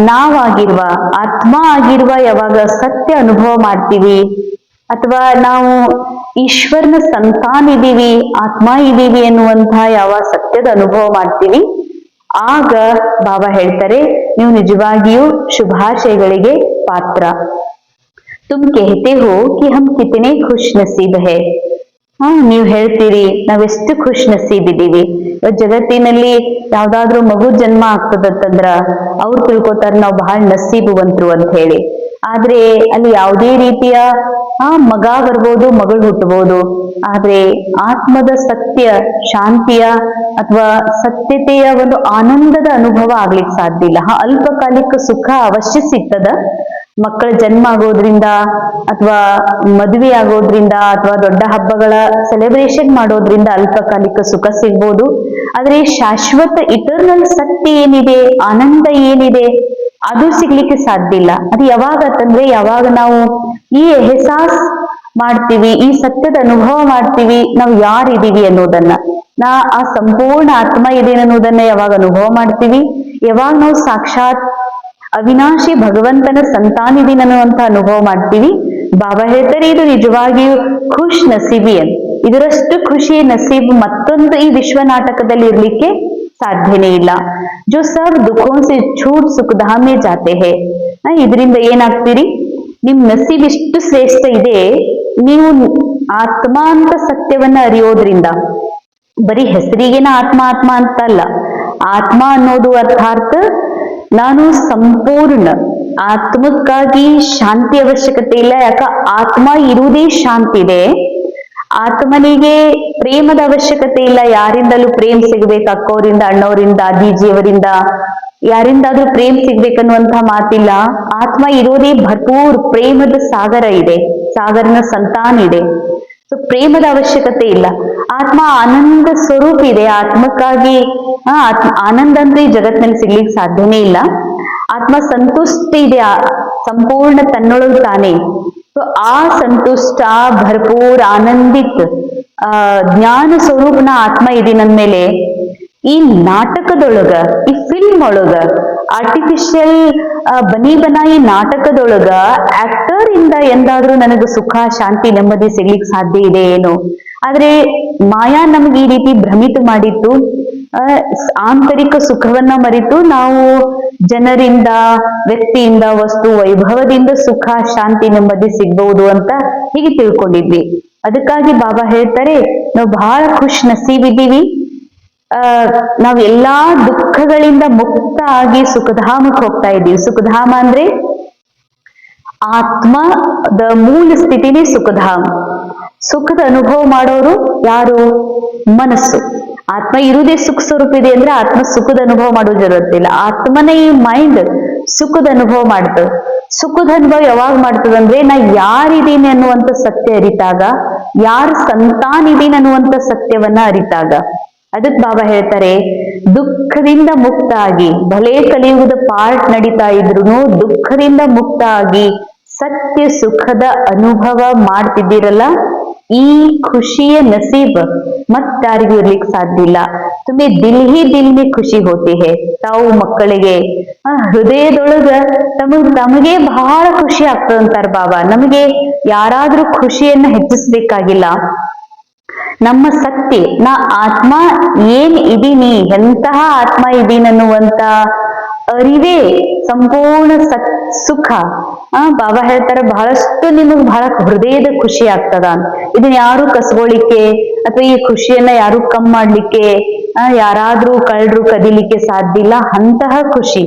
ನಾವಾಗಿರುವ ಆತ್ಮ ಆಗಿರುವ ಯಾವಾಗ ಸತ್ಯ ಅನುಭವ ಮಾಡ್ತೀವಿ, ಅಥವಾ ನಾವು ಈಶ್ವರನ ಸಂತಾನ ಇದೀವಿ, ಆತ್ಮ ಇದೀವಿ ಎನ್ನುವಂತಹ ಯಾವ ಸತ್ಯದ ಅನುಭವ ಮಾಡ್ತೀವಿ, ಆಗ ಬಾಬಾ ಹೇಳ್ತಾರೆ, ನೀವು ನಿಜವಾಗಿಯೂ ಶುಭಾಶಯಗಳಿಗೆ ಪಾತ್ರ. ತುಮ್ कहते हो कि हम कितने खुश नसीब है. ನೀವು ಹೇಳ್ತೀರಿ ನಾವೆಷ್ಟು ಖುಷ್ ನಸೀಬ್ ಇದ್ದೀವಿ. ಜಗತ್ತಿನಲ್ಲಿ ಯಾವ್ದಾದ್ರು ಮಗು ಜನ್ಮ ಆಗ್ತದಂದ್ರ ಅವ್ರು ತಿಳ್ಕೊತಾರ ನಾವು ಬಹಳ ನಸೀಬುವಂತರು ಅಂತ ಹೇಳಿ. ಆದ್ರೆ ಅಲ್ಲಿ ಯಾವುದೇ ರೀತಿಯ ಮಗ ಬರ್ಬೋದು, ಮಗಳು ಹುಟ್ಟಬಹುದು, ಆದ್ರೆ ಆತ್ಮದ ಸತ್ಯ ಶಾಂತಿಯ ಅಥವಾ ಸತ್ಯತೆಯ ಒಂದು ಆನಂದದ ಅನುಭವ ಆಗ್ಲಿಕ್ಕೆ ಸಾಧ್ಯ ಇಲ್ಲ. ಅಲ್ಪಕಾಲಿಕ ಸುಖ ಅವಶ್ಯ ಸಿಗ್ತದ, ಮಕ್ಕಳ ಜನ್ಮ ಆಗೋದ್ರಿಂದ ಅಥವಾ ಮದುವೆ ಆಗೋದ್ರಿಂದ ಅಥವಾ ದೊಡ್ಡ ಹಬ್ಬಗಳ ಸೆಲೆಬ್ರೇಷನ್ ಮಾಡೋದ್ರಿಂದ ಅಲ್ಪಕಾಲಿಕ ಸುಖ ಸಿಗ್ಬೋದು. ಆದ್ರೆ ಶಾಶ್ವತ ಇಟರ್ನಲ್ ಸತ್ಯ ಏನಿದೆ, ಆನಂದ ಏನಿದೆ, ಅದು ಸಿಗ್ಲಿಕ್ಕೆ ಸಾಧ್ಯ ಇಲ್ಲ. ಅದು ಯಾವಾಗಂತಂದ್ರೆ ಯಾವಾಗ ನಾವು ಈ ಎಹಸಾಸ್ ಮಾಡ್ತೀವಿ, ಈ ಸತ್ಯದ ಅನುಭವ ಮಾಡ್ತೀವಿ, ನಾವು ಯಾರಿದೀವಿ ಅನ್ನೋದನ್ನ, ನಾ ಆ ಸಂಪೂರ್ಣ ಆತ್ಮ ಇದೇನೆ ಅನ್ನೋದನ್ನ ಯಾವಾಗ ಅನುಭವ ಮಾಡ್ತೀವಿ, ಯಾವಾಗ ನಾವು ಸಾಕ್ಷಾತ್ ಅವಿನಾಶಿ ಭಗವಂತನ ಸಂತಾನಿದೀನಿ ಅನ್ನುವಂತ ಅನುಭವ ಮಾಡ್ತೀವಿ. ಬಾಬಾ ಹೇಳ್ತಾರೆ ಇದು ನಿಜವಾಗಿಯೂ ಖುಷ್ ನಸೀಬಿ ಅಂತ. ಇದರಷ್ಟು ಖುಷಿ ನಸೀಬ್ ಮತ್ತೊಂದು ಈ ವಿಶ್ವ ನಾಟಕದಲ್ಲಿ ಇರ್ಲಿಕ್ಕೆ ಸಾಧ್ಯನೇ ಇಲ್ಲ. ಜೋ ಸಬ್ ದುಃಖೋಂ ಸೆ ಛೂಟ್ ಸುಖಧಾಮ್ ಮೇ ಜಾತೆ ಹೇ. ಇದರಿಂದ ಏನಾಗ್ತೀರಿ, ನಿಮ್ ನಸೀಬ್ ಇಷ್ಟು ಶ್ರೇಷ್ಠ ಇದೆ, ನೀವು ಆತ್ಮ ಅಂತ ಸತ್ಯವನ್ನ ಅರಿಯೋದ್ರಿಂದ, ಬರೀ ಹೆಸರಿಗೇನ ಆತ್ಮ ಆತ್ಮ ಅಂತಲ್ಲ, ಆತ್ಮ ಅನ್ನೋದು ಅರ್ಥಾತ್ ನಾನು ಸಂಪೂರ್ಣ ಆತ್ಮಕ್ಕಾಗಿ ಶಾಂತಿ ಅವಶ್ಯಕತೆ ಇಲ್ಲ. ಯಾಕ ಆತ್ಮ ಇರುವುದೇ ಶಾಂತಿ ಇದೆ. ಆತ್ಮನಿಗೆ ಪ್ರೇಮದ ಅವಶ್ಯಕತೆ ಇಲ್ಲ, ಯಾರಿಂದಲೂ ಪ್ರೇಮ್ ಸಿಗ್ಬೇಕು, ಅಕ್ಕವರಿಂದ, ಅಣ್ಣವರಿಂದ, ಅಜ್ಜಿಯವರಿಂದ, ಯಾರಿಂದಾದ್ರೂ ಪ್ರೇಮ್ ಸಿಗ್ಬೇಕನ್ನುವಂತಹ ಮಾತಿಲ್ಲ. ಆತ್ಮ ಇರೋದೇ ಭರ್ಪೂರ್ ಪ್ರೇಮದ ಸಾಗರ ಇದೆ, ಸಾಗರನ ಸಂತಾನ ಇದೆ. ಸೊ ಪ್ರೇಮದ ಅವಶ್ಯಕತೆ ಇಲ್ಲ. ಆತ್ಮ ಆನಂದ ಸ್ವರೂಪ ಇದೆ. ಆತ್ಮಕ್ಕಾಗಿ ಆನಂದ ಅಂದ್ರೆ ಈ ಜಗತ್ತಿನಲ್ಲಿ ಸಿಗ್ಲಿಕ್ಕೆ ಸಾಧ್ಯನೇ ಇಲ್ಲ. ಆತ್ಮ ಸಂತುಷ್ಟ ಇದೆ, ಸಂಪೂರ್ಣ ತನ್ನೊಳಗೆ ತಾನೇ. ಸೊ ಆ ಸಂತುಷ್ಟ ಭರ್ಪೂರ್ ಆನಂದಿತ್ ಜ್ಞಾನ ಸ್ವರೂಪನ ಆತ್ಮ ಇದೆ ನನ್ಮೇಲೆ. ಈ ನಾಟಕದೊಳಗ, ಈ ಫಿಲ್ಮ್ ಒಳಗ, ಆರ್ಟಿಫಿಷಿಯಲ್ ಬನಿ ಬನಾಯಿ ನಾಟಕದೊಳಗ ಆಕ್ಟರ್ ಇಂದ ಎಂದಾದ್ರೂ ನನಗೆ ಸುಖ ಶಾಂತಿ ನೆಮ್ಮದಿ ಸಿಗ್ಲಿಕ್ಕೆ ಸಾಧ್ಯ ಇದೆ ಏನು? ಆದ್ರೆ ಮಾಯಾ ನಮ್ಗೆ ಈ ರೀತಿ ಭ್ರಮಿತ ಮಾಡಿತ್ತು. ಆಂತರಿಕ ಸುಖವನ್ನ ಮರೆತು ನಾವು ಜನರಿಂದ, ವ್ಯಕ್ತಿಯಿಂದ, ವಸ್ತು ವೈಭವದಿಂದ ಸುಖ ಶಾಂತಿ ನೆಮ್ಮದಿ ಸಿಗ್ಬಹುದು ಅಂತ ಹೀಗೆ ತಿಳ್ಕೊಂಡಿದ್ವಿ. ಅದಕ್ಕಾಗಿ ಬಾಬಾ ಹೇಳ್ತಾರೆ ನಾವು ಬಹಳ ಖುಷ್ ನಸೀಬಿದ್ದೀವಿ. ನಾವ್ ಎಲ್ಲಾ ದುಃಖಗಳಿಂದ ಮುಕ್ತ ಆಗಿ ಸುಖಧಾಮಕ್ಕೆ ಹೋಗ್ತಾ ಇದ್ದೀವಿ. ಸುಖಧಾಮ ಅಂದ್ರೆ ಆತ್ಮದ ಮೂಲ ಸ್ಥಿತಿನೇ ಸುಖಧಾಮ. ಸುಖದ ಅನುಭವ ಮಾಡೋರು ಯಾರು? ಮನಸ್ಸು. ಆತ್ಮ ಇರುವುದೇ ಸುಖ ಸ್ವರೂಪ ಇದೆ ಅಂದ್ರೆ ಆತ್ಮ ಸುಖದ ಅನುಭವ ಮಾಡೋ ಜರುರತ್ತಿಲ್ಲ. ಆತ್ಮನ ಈ ಮೈಂಡ್ ಸುಖದ ಅನುಭವ ಮಾಡ್ತದೆ. ಸುಖದ ಅನುಭವ ಯಾವಾಗ ಮಾಡ್ತದಂದ್ರೆ ನಾ ಯಾರಿದ್ದೀನಿ ಅನ್ನುವಂಥ ಸತ್ಯ ಅರಿತಾಗ, ಯಾರು ಸಂತಾನ ಇದೀನಿ ಅನ್ನುವಂಥ ಸತ್ಯವನ್ನ ಅರಿತಾಗ. ಅದಕ್ ಬಾಬಾ ಹೇಳ್ತಾರೆ ದುಃಖದಿಂದ ಮುಕ್ತ ಆಗಿ, ಭಲೇ ಕಲಿಯುಗದ ಪಾರ್ಟ್ ನಡೀತಾ ಇದ್ರು ದುಃಖದಿಂದ ಮುಕ್ತ ಆಗಿ ಸತ್ಯ ಸುಖದ ಅನುಭವ ಮಾಡ್ತಿದ್ದೀರಲ್ಲ, ಈ ಖುಷಿಯ ನಸೀಬ್ ಮತ್ತಾರಿಗೂ ಇರ್ಲಿಕ್ಕೆ ಸಾಧ್ಯ ಇಲ್ಲ. ತುಮೆ ದಿಲ್ ಹಿ ದಿಲ್ ಮೇ ಖುಷಿ ಹೋತಿ ಹೇ. ತಾವು ಮಕ್ಕಳಿಗೆ ಹೃದಯದೊಳಗ ತಮಗೆ ಬಹಳ ಖುಷಿ ಆಗ್ತದಂತಾರ ಬಾಬಾ. ನಮಗೆ ಯಾರಾದ್ರೂ ಖುಷಿಯನ್ನ ಹೆಚ್ಚಿಸ್ಬೇಕಾಗಿಲ್ಲ. ನಮ್ಮ ಸತ್ಯ, ನಾ ಆತ್ಮ ಏನ್ ಇದೀನಿ, ಎಂತಹ ಆತ್ಮ ಇದೀನಿ ಅನ್ನುವಂತ ಅರಿವೇ ಸಂಪೂರ್ಣ ಸುಖ. ಬಾಬಾ ಹೇಳ್ತಾರೆ ಬಹಳಷ್ಟು ನಿಮಗ್ ಬಹಳ ಹೃದಯದ ಖುಷಿ ಆಗ್ತದ. ಇದನ್ನ ಯಾರು ಕಸ್ಕೊಳ್ಳಿಕ್ಕೆ ಅಥವಾ ಈ ಖುಷಿಯನ್ನ ಯಾರು ಕಮ್ಮಿ ಮಾಡ್ಲಿಕ್ಕೆ, ಯಾರಾದ್ರೂ ಕಳ್ಳರು ಕದಿಲಿಕ್ಕೆ ಸಾಧ್ಯ ಇಲ್ಲ. ಅಂತಹ ಖುಷಿ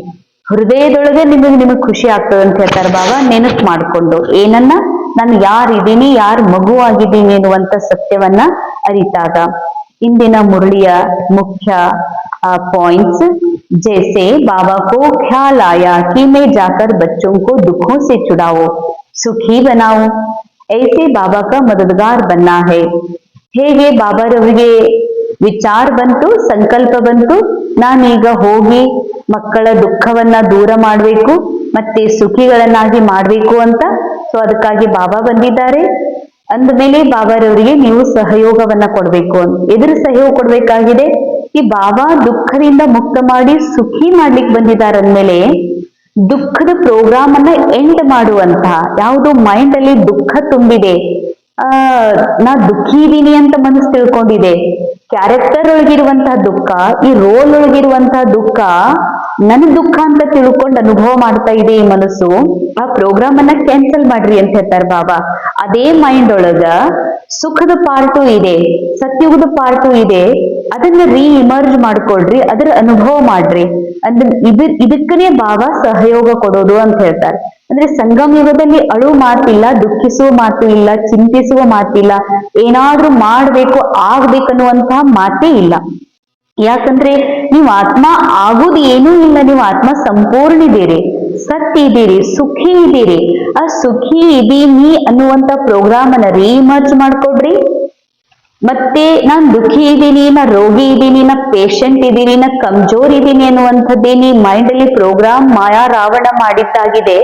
ಹೃದಯದೊಳಗೆ ನಿಮಗ್ ಖುಷಿ ಆಗ್ತದ ಅಂತ ಹೇಳ್ತಾರೆ ಬಾಬಾ. ನೆನಪು ಮಾಡ್ಕೊಂಡು ಏನನ್ನ, ನಾನು ಯಾರಿದ್ದೀನಿ, ಯಾರು ಮಗು ಆಗಿದ್ದೀನಿ ಎನ್ನುವಂತ ಸತ್ಯವನ್ನ ಅರಿತಾಗ. ಇಂದಿನ ಮುರಳಿಯ ಮುಖ್ಯ पॉइंट्स, जैसे बाबा को ख्याल आया कि मैं जाकर बच्चों को दुखों से छुड़ाओ, सुखी बनाओ, ऐसे बाबा का मददगार बनना है. ಹೇಗೆ ಬಾಬಾರವರಿಗೆ ವಿಚಾರ ಬಂತು, ಸಂಕಲ್ಪ ಬಂತು, ನಾನೀಗ ಹೋಗಿ ಮಕ್ಕಳ ದುಃಖವನ್ನ ದೂರ ಮಾಡಬೇಕು ಮತ್ತೆ ಸುಖಿಗಳನ್ನಾಗಿ ಮಾಡ್ಬೇಕು ಅಂತ. ಸೊ ಅದಕ್ಕಾಗಿ ಬಾಬಾ ಬಂದಿದ್ದಾರೆ. ಅಂದಮೇಲೆ ಬಾಬಾರವರಿಗೆ ನೀವು ಸಹಯೋಗವನ್ನ ಕೊಡ್ಬೇಕು ಅಂತ. ಎದುರು ಸಹಯೋಗ ಕೊಡ್ಬೇಕಾಗಿದೆ. ಈ ಬಾಬಾ ದುಃಖದಿಂದ ಮುಕ್ತ ಮಾಡಿ ಸುಖಿ ಮಾಡ್ಲಿಕ್ಕೆ ಬಂದಿದ್ದಾರೆ ಅಂದ್ಮೇಲೆ ದುಃಖದ ಪ್ರೋಗ್ರಾಮ್ ಅನ್ನ ಎಂಡ್ ಮಾಡುವಂತ, ಯಾವುದು ಮೈಂಡ್ ಅಲ್ಲಿ ದುಃಖ ತುಂಬಿದೆ, ನಾ ದುಃಖಿ ಇದೀನಿ ಅಂತ ಮನಸ್ಸು ತಿಳ್ಕೊಂಡಿದೆ, ಕ್ಯಾರೆಕ್ಟರ್ ಒಳಗಿರುವಂತಹ ದುಃಖ, ಈ ರೋಲ್ ಒಳಗಿರುವಂತಹ ದುಃಖ ನನ್ನ ದುಃಖ ಅಂತ ತಿಳ್ಕೊಂಡು ಅನುಭವ ಮಾಡ್ತಾ ಇದೆ ಈ ಮನಸ್ಸು. ಆ ಪ್ರೋಗ್ರಾಮ್ ಅನ್ನ ಕ್ಯಾನ್ಸಲ್ ಮಾಡ್ರಿ ಅಂತ ಹೇಳ್ತಾರೆ ಬಾಬಾ. ಅದೇ ಮೈಂಡ್ ಒಳಗ ಸುಖದ ಪಾರ್ಟು ಇದೆ, ಸತ್ಯುಗದ ಪಾರ್ಟು ಇದೆ. ಅದನ್ನ ಇಮರ್ಜ್ ಮಾಡ್ಕೊಳ್ರಿ, ಅದರ ಅನುಭವ ಮಾಡ್ರಿ. ಅಂದ್ರೆ ಇದಕ್ಕನೇ ಬಾಬಾ ಸಹಯೋಗ ಕೊಡೋದು ಅಂತ ಹೇಳ್ತಾರೆ. ಅಂದ್ರೆ ಸಂಗಮ ಯುಗದಲ್ಲಿ ಅಳು ಮಾತಿಲ್ಲ, ದುಃಖಿಸುವ ಮಾತು ಇಲ್ಲ, ಚಿಂತಿಸುವ ಮಾತಿಲ್ಲ, ಏನಾದ್ರೂ ಮಾಡ್ಬೇಕು ಆಗ್ಬೇಕನ್ನುವಂತಹ ಮಾತೇ ಇಲ್ಲ. ಯಾಕಂದ್ರೆ ನೀವು ಆತ್ಮ ಆಗುದು ಏನೂ ಇಲ್ಲ, ನೀವು ಆತ್ಮ ಸಂಪೂರ್ಣ ಇದ್ದೀರಿ, ಸತ್ಯ ಇದ್ದೀರಿ, ಸುಖಿ ಇದ್ದೀರಿ. ಆ ಸುಖಿ ಇದೀನಿ ಅನ್ನುವಂತ ಪ್ರೋಗ್ರಾಮ್ ಅನ್ನ ರೀಮರ್ಜ್ ಮಾಡ್ಕೊಡ್ರಿ. ಮತ್ತೆ ನಾನ್ ದುಃಖಿ ಇದ್ದೀನಿ, ನಾ ರೋಗಿ ಇದ್ದೀನಿ, ನಾ ಪೇಷಂಟ್ ಇದ್ದೀನಿ, ನಾ ಕಮ್ಜೋರ್ ಇದ್ದೀನಿ ಅನ್ನುವಂಥದ್ದೇನಿ ಮೈಂಡ್ ಅಲ್ಲಿ ಪ್ರೋಗ್ರಾಮ್ ಮಾಯಾ ರಾವಣ ಮಾಡಿದ್ದಾಗಿದೆ,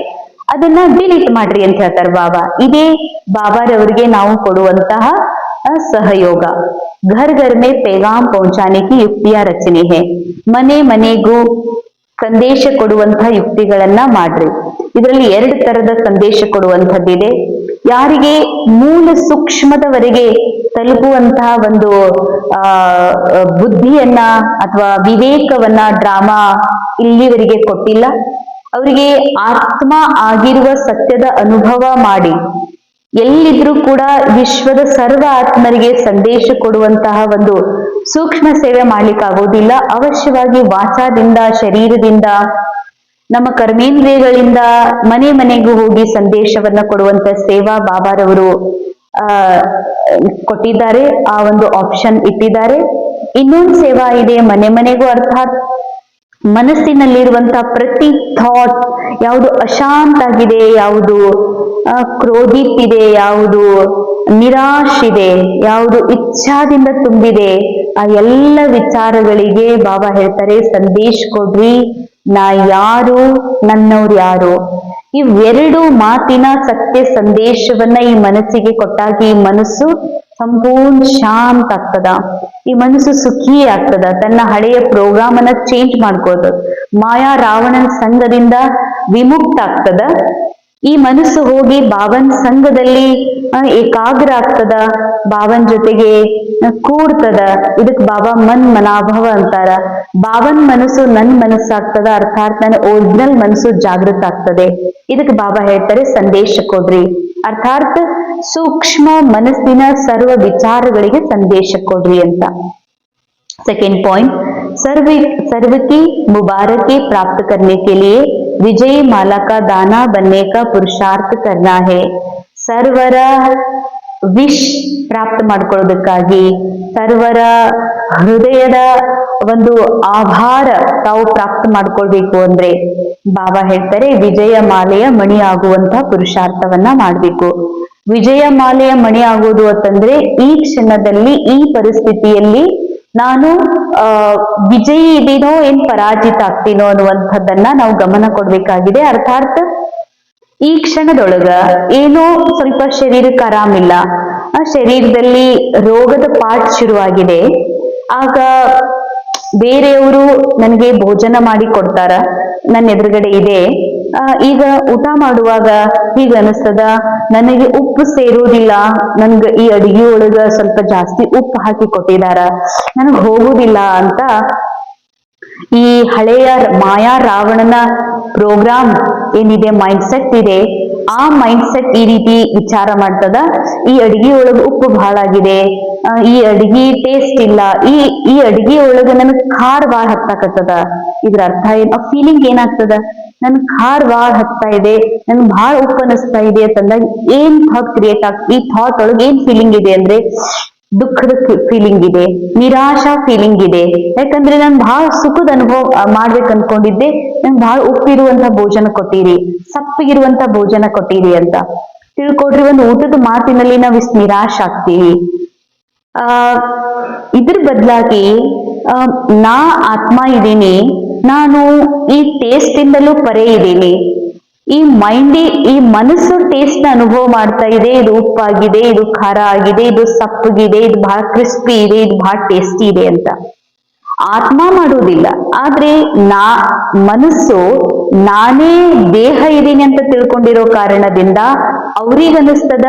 ಅದನ್ನ ಡಿಲೀಟ್ ಮಾಡ್ರಿ ಅಂತ ಹೇಳ್ತಾರೆ ಬಾಬಾ. ಇದೇ ಬಾಬಾರವರಿಗೆ ನಾವು ಕೊಡುವಂತಹ सहयोग। घर घर में पैगाम पहुंचाने की ಯುಕ್ತಿಯ ರಚನೆ है। ಮನೆ ಮನೆಗೂ ಸಂದೇಶ ಕೊಡುವಂತಹ ಯುಕ್ತಿಗಳನ್ನ ಮಾಡ್ರಿ. ಇದರಲ್ಲಿ ಎರಡು ತರದ ಸಂದೇಶ ಕೊಡುವಂತದ್ದಿದೆ. ಯಾರಿಗೆ ಮೂಲ ಸೂಕ್ಷ್ಮದವರೆಗೆ ತಲುಪುವಂತಹ ಒಂದು ಬುದ್ಧಿಯನ್ನ ಅಥವಾ ವಿವೇಕವನ್ನ ಡ್ರಾಮಾ ಇಲ್ಲಿವರೆಗೆ ಕೊಟ್ಟಿಲ್ಲ, ಅವರಿಗೆ ಆತ್ಮ ಆಗಿರುವ ಸತ್ಯದ ಅನುಭವ ಮಾಡಿ ಎಲ್ಲಿದ್ರೂ ಕೂಡ ವಿಶ್ವದ ಸರ್ವ ಆತ್ಮರಿಗೆ ಸಂದೇಶ ಕೊಡುವಂತಹ ಒಂದು ಸೂಕ್ಷ್ಮ ಸೇವೆ ಮಾಡ್ಲಿಕ್ಕಾಗೋದಿಲ್ಲ. ಅವಶ್ಯವಾಗಿ ವಾಚಾದಿಂದ, ಶರೀರದಿಂದ, ನಮ್ಮ ಕರ್ಮೇಂದ್ರಿಯಗಳಿಂದ ಮನೆ ಮನೆಗೂ ಹೋಗಿ ಸಂದೇಶವನ್ನ ಕೊಡುವಂತ ಸೇವಾ ಬಾಬಾರವರು ಕೊಟ್ಟಿದ್ದಾರೆ. ಆ ಒಂದು ಆಪ್ಷನ್ ಇಟ್ಟಿದ್ದಾರೆ. ಇನ್ನೊಂದು ಸೇವಾ ಇದೆ ಮನೆ ಮನೆಗೂ, ಅರ್ಥಾತ್ ಮನಸ್ಸಿನಲ್ಲಿರುವಂತಹ ಪ್ರತಿ ಥಾಟ್ ಯಾವುದು ಅಶಾಂತ ಆಗಿದೆ, ಯಾವುದು ಕ್ರೋಧಿತ್ ಇದೆ, ಯಾವುದು ನಿರಾಶಿದೆ, ಯಾವುದು ಇಚ್ಛಾದಿಂದ ತುಂಬಿದೆ, ಆ ಎಲ್ಲ ವಿಚಾರಗಳಿಗೆ ಬಾಬಾ ಹೇಳ್ತಾರೆ ಸಂದೇಶ ಕೊಡ್ರಿ. ನಾ ಯಾರು, ನನ್ನವ್ರು ಯಾರು. ಇವೆರಡು ಮಾತಿನ ಸತ್ಯ ಸಂದೇಶವನ್ನ ಈ ಮನಸ್ಸಿಗೆ ಕೊಟ್ಟಾಗ ಈ ಮನಸ್ಸು ಸಂಪೂರ್ಣ ಶಾಂತ ಆಗ್ತದ, ಈ ಮನಸ್ಸು ಸುಖಿ ಆಗ್ತದ, ತನ್ನ ಹಳೆಯ ಪ್ರೋಗ್ರಾಮ್ ಅನ್ನ ಚೇಂಜ್ ಮಾಡ್ಕೋದು, ಮಾಯಾ ರಾವಣನ ಸಂಘದಿಂದ ವಿಮುಕ್ತ ಆಗ್ತದ. ಈ ಮನಸ್ಸು ಹೋಗಿ ಬಾಬನ್ ಸಂಘದಲ್ಲಿ ಏಕಾಗ್ರ ಆಗ್ತದ, ಬಾಬನ್ ಜೊತೆಗೆ ಕೂಡ್ತದ. ಇದಕ್ ಬಾಬಾ ಮನಾಭವ ಅಂತಾರ. ಬಾಬನ್ ಮನಸ್ಸು ನನ್ ಮನಸ್ಸಾಗ್ತದ, ಅರ್ಥಾತ್ ನನ್ನ ಒರಿಜಿನಲ್ ಮನಸ್ಸು ಜಾಗೃತ ಆಗ್ತದೆ. ಇದಕ್ ಬಾಬಾ ಹೇಳ್ತಾರೆ ಸಂದೇಶ ಕೊಡ್ರಿ, ಅರ್ಥಾತ್ ಸೂಕ್ಷ್ಮ ಮನಸ್ಸಿನ ಸರ್ವ ವಿಚಾರಗಳಿಗೆ ಸಂದೇಶ ಕೊಡ್ರಿ ಅಂತ. सेकेंड पॉइंट, सर्व की मुबारकी प्राप्त करने के लिए विजयी माला का दाना बनने का पुरुषार्थ करना है. ಸರ್ವರ ವಿಶ್ ಪ್ರಾಪ್ತ ಮಾಡ್ಕೊಳ್ಳೋದಕ್ಕಾಗಿ, ಸರ್ವರ ಹೃದಯದ ಒಂದು ಆಭಾರ ತಾವು ಪ್ರಾಪ್ತ ಮಾಡ್ಕೊಳ್ಬೇಕು ಅಂದ್ರೆ ಬಾಬಾ ಹೇಳ್ತಾರೆ ವಿಜಯ ಮಾಲೆಯ ಮಣಿ ಆಗುವಂತಹ ಪುರುಷಾರ್ಥವನ್ನ ಮಾಡ್ಬೇಕು. ವಿಜಯ ಮಾಲೆಯ ಮಣಿ ಆಗೋದು ಅಂತಂದ್ರೆ ಈ ಕ್ಷಣದಲ್ಲಿ, ಈ ಪರಿಸ್ಥಿತಿಯಲ್ಲಿ ನಾನು ವಿಜಯಿ ಇದೀನೋ ಏನ್ ಪರಾಜಿತ ಆಗ್ತೀನೋ ಅನ್ನುವಂಥದ್ದನ್ನ ನಾವು ಗಮನ ಕೊಡ್ಬೇಕಾಗಿದೆ. ಅರ್ಥಾತ್ ಈ ಕ್ಷಣದೊಳಗ ಏನೋ ಸ್ವಲ್ಪ ಶರೀರಕ್ಕೆ ಆರಾಮಿಲ್ಲ, ಆ ಶರೀರದಲ್ಲಿ ರೋಗದ ಪಾಠ ಶುರುವಾಗಿದೆ, ಆಗ ಬೇರೆಯವರು ನನಗೆ ಭೋಜನ ಮಾಡಿ ಕೊಡ್ತಾರ, ನನ್ನ ಎದುರುಗಡೆ ಇದೆ, ಈಗ ಊಟ ಮಾಡುವಾಗ ಹೀಗ ಅನಿಸ್ತದ ನನಗೆ ಉಪ್ಪು ಸೇರುವುದಿಲ್ಲ, ನನ್ಗ ಈ ಅಡಿಗೆ ಒಳಗ ಸ್ವಲ್ಪ ಜಾಸ್ತಿ ಉಪ್ಪು ಹಾಕಿ ಕೊಟ್ಟಿದಾರ, ನನಗ್ ಹೋಗುದಿಲ್ಲ ಅಂತ ಈ ಹಳೆಯ ಮಾಯಾ ರಾವಣನ ಪ್ರೋಗ್ರಾಮ್ ಏನಿದೆ, ಮೈಂಡ್ ಸೆಟ್ ಇದೆ, ಆ ಮೈಂಡ್ ಸೆಟ್ ಈ ರೀತಿ ವಿಚಾರ ಮಾಡ್ತದ. ಈ ಅಡಿಗೆ ಒಳಗ ಉಪ್ಪು ಬಹಳ ಆಗಿದೆ, ಈ ಅಡಿಗೆ ಟೇಸ್ಟ್ ಇಲ್ಲ, ಈ ಅಡಿಗೆ ಒಳಗ ನನ್ ಖಾರ ಬಾಳ್ ಹತ್ತಾಕತ್ತದ. ಇದ್ರ ಅರ್ಥ ಏನ್, ಆ ಫೀಲಿಂಗ್ ಏನಾಗ್ತದ, ನನ್ ಖಾರ ಬಾಳ್ ಹತ್ತಾ ಇದೆ, ನನ್ ಬಹಳ ಉಪ್ಪು ಅನಿಸ್ತಾ ಇದೆ ಅಂತಂದಾಗ ಏನ್ ಥಾಟ್ ಕ್ರಿಯೇಟ್ ಈ ಥಾಟ್ ಒಳಗೆ ಏನ್ ಫೀಲಿಂಗ್ ಇದೆ ಅಂದ್ರೆ ದುಃಖದ ಫೀಲಿಂಗ್ ಇದೆ, ನಿರಾಶಾ ಫೀಲಿಂಗ್ ಇದೆ. ಯಾಕಂದ್ರೆ ನಾನು ಬಹಳ ಸುಖದ ಅನುಭವ ಮಾಡ್ಬೇಕು ಅನ್ಕೊಂಡಿದ್ದೆ, ನನ್ ಬಹಳ ಉಪ್ಪಿರುವಂತ ಭೋಜನ ಕೊಟ್ಟಿರಿ, ಸಪ್ಪಗಿರುವಂತ ಭೋಜನ ಕೊಟ್ಟಿರಿ ಅಂತ ತಿಳ್ಕೊಡ್ರಿ. ಒಂದು ಊಟದ ಮಾತಿನಲ್ಲಿ ನಾವು ಇಷ್ಟು ನಿರಾಶ ಆಗ್ತೀವಿ. ಇದ್ರ ಬದಲಾಗಿ ನಾ ಆತ್ಮ ಇದ್ದೀನಿ, ನಾನು ಈ ಟೇಸ್ಟ್ ಇಂದಲೂ ಪರೇ ಇದ್ದೀನಿ, ಈ ಈ ಮನಸ್ಸು ಟೇಸ್ಟ್ ನ ಅನುಭವ ಮಾಡ್ತಾ ಇದೆ, ಇದು ಉಪ್ಪಾಗಿದೆ, ಇದು ಖಾರ ಆಗಿದೆ, ಇದು ಸಪ್ಪಗಿದೆ, ಇದು ಬಹಳ ಕ್ರಿಸ್ಪಿ ಇದೆ, ಇದು ಬಹಳ ಟೇಸ್ಟಿ ಇದೆ ಅಂತ ಆತ್ಮ ಮಾಡುವುದಿಲ್ಲ. ಆದ್ರೆ ಮನಸ್ಸು ನಾನೇ ದೇಹ ಇದ್ದೀನಿ ಅಂತ ತಿಳ್ಕೊಂಡಿರೋ ಕಾರಣದಿಂದ ಅವ್ರಿಗನಿಸ್ತದ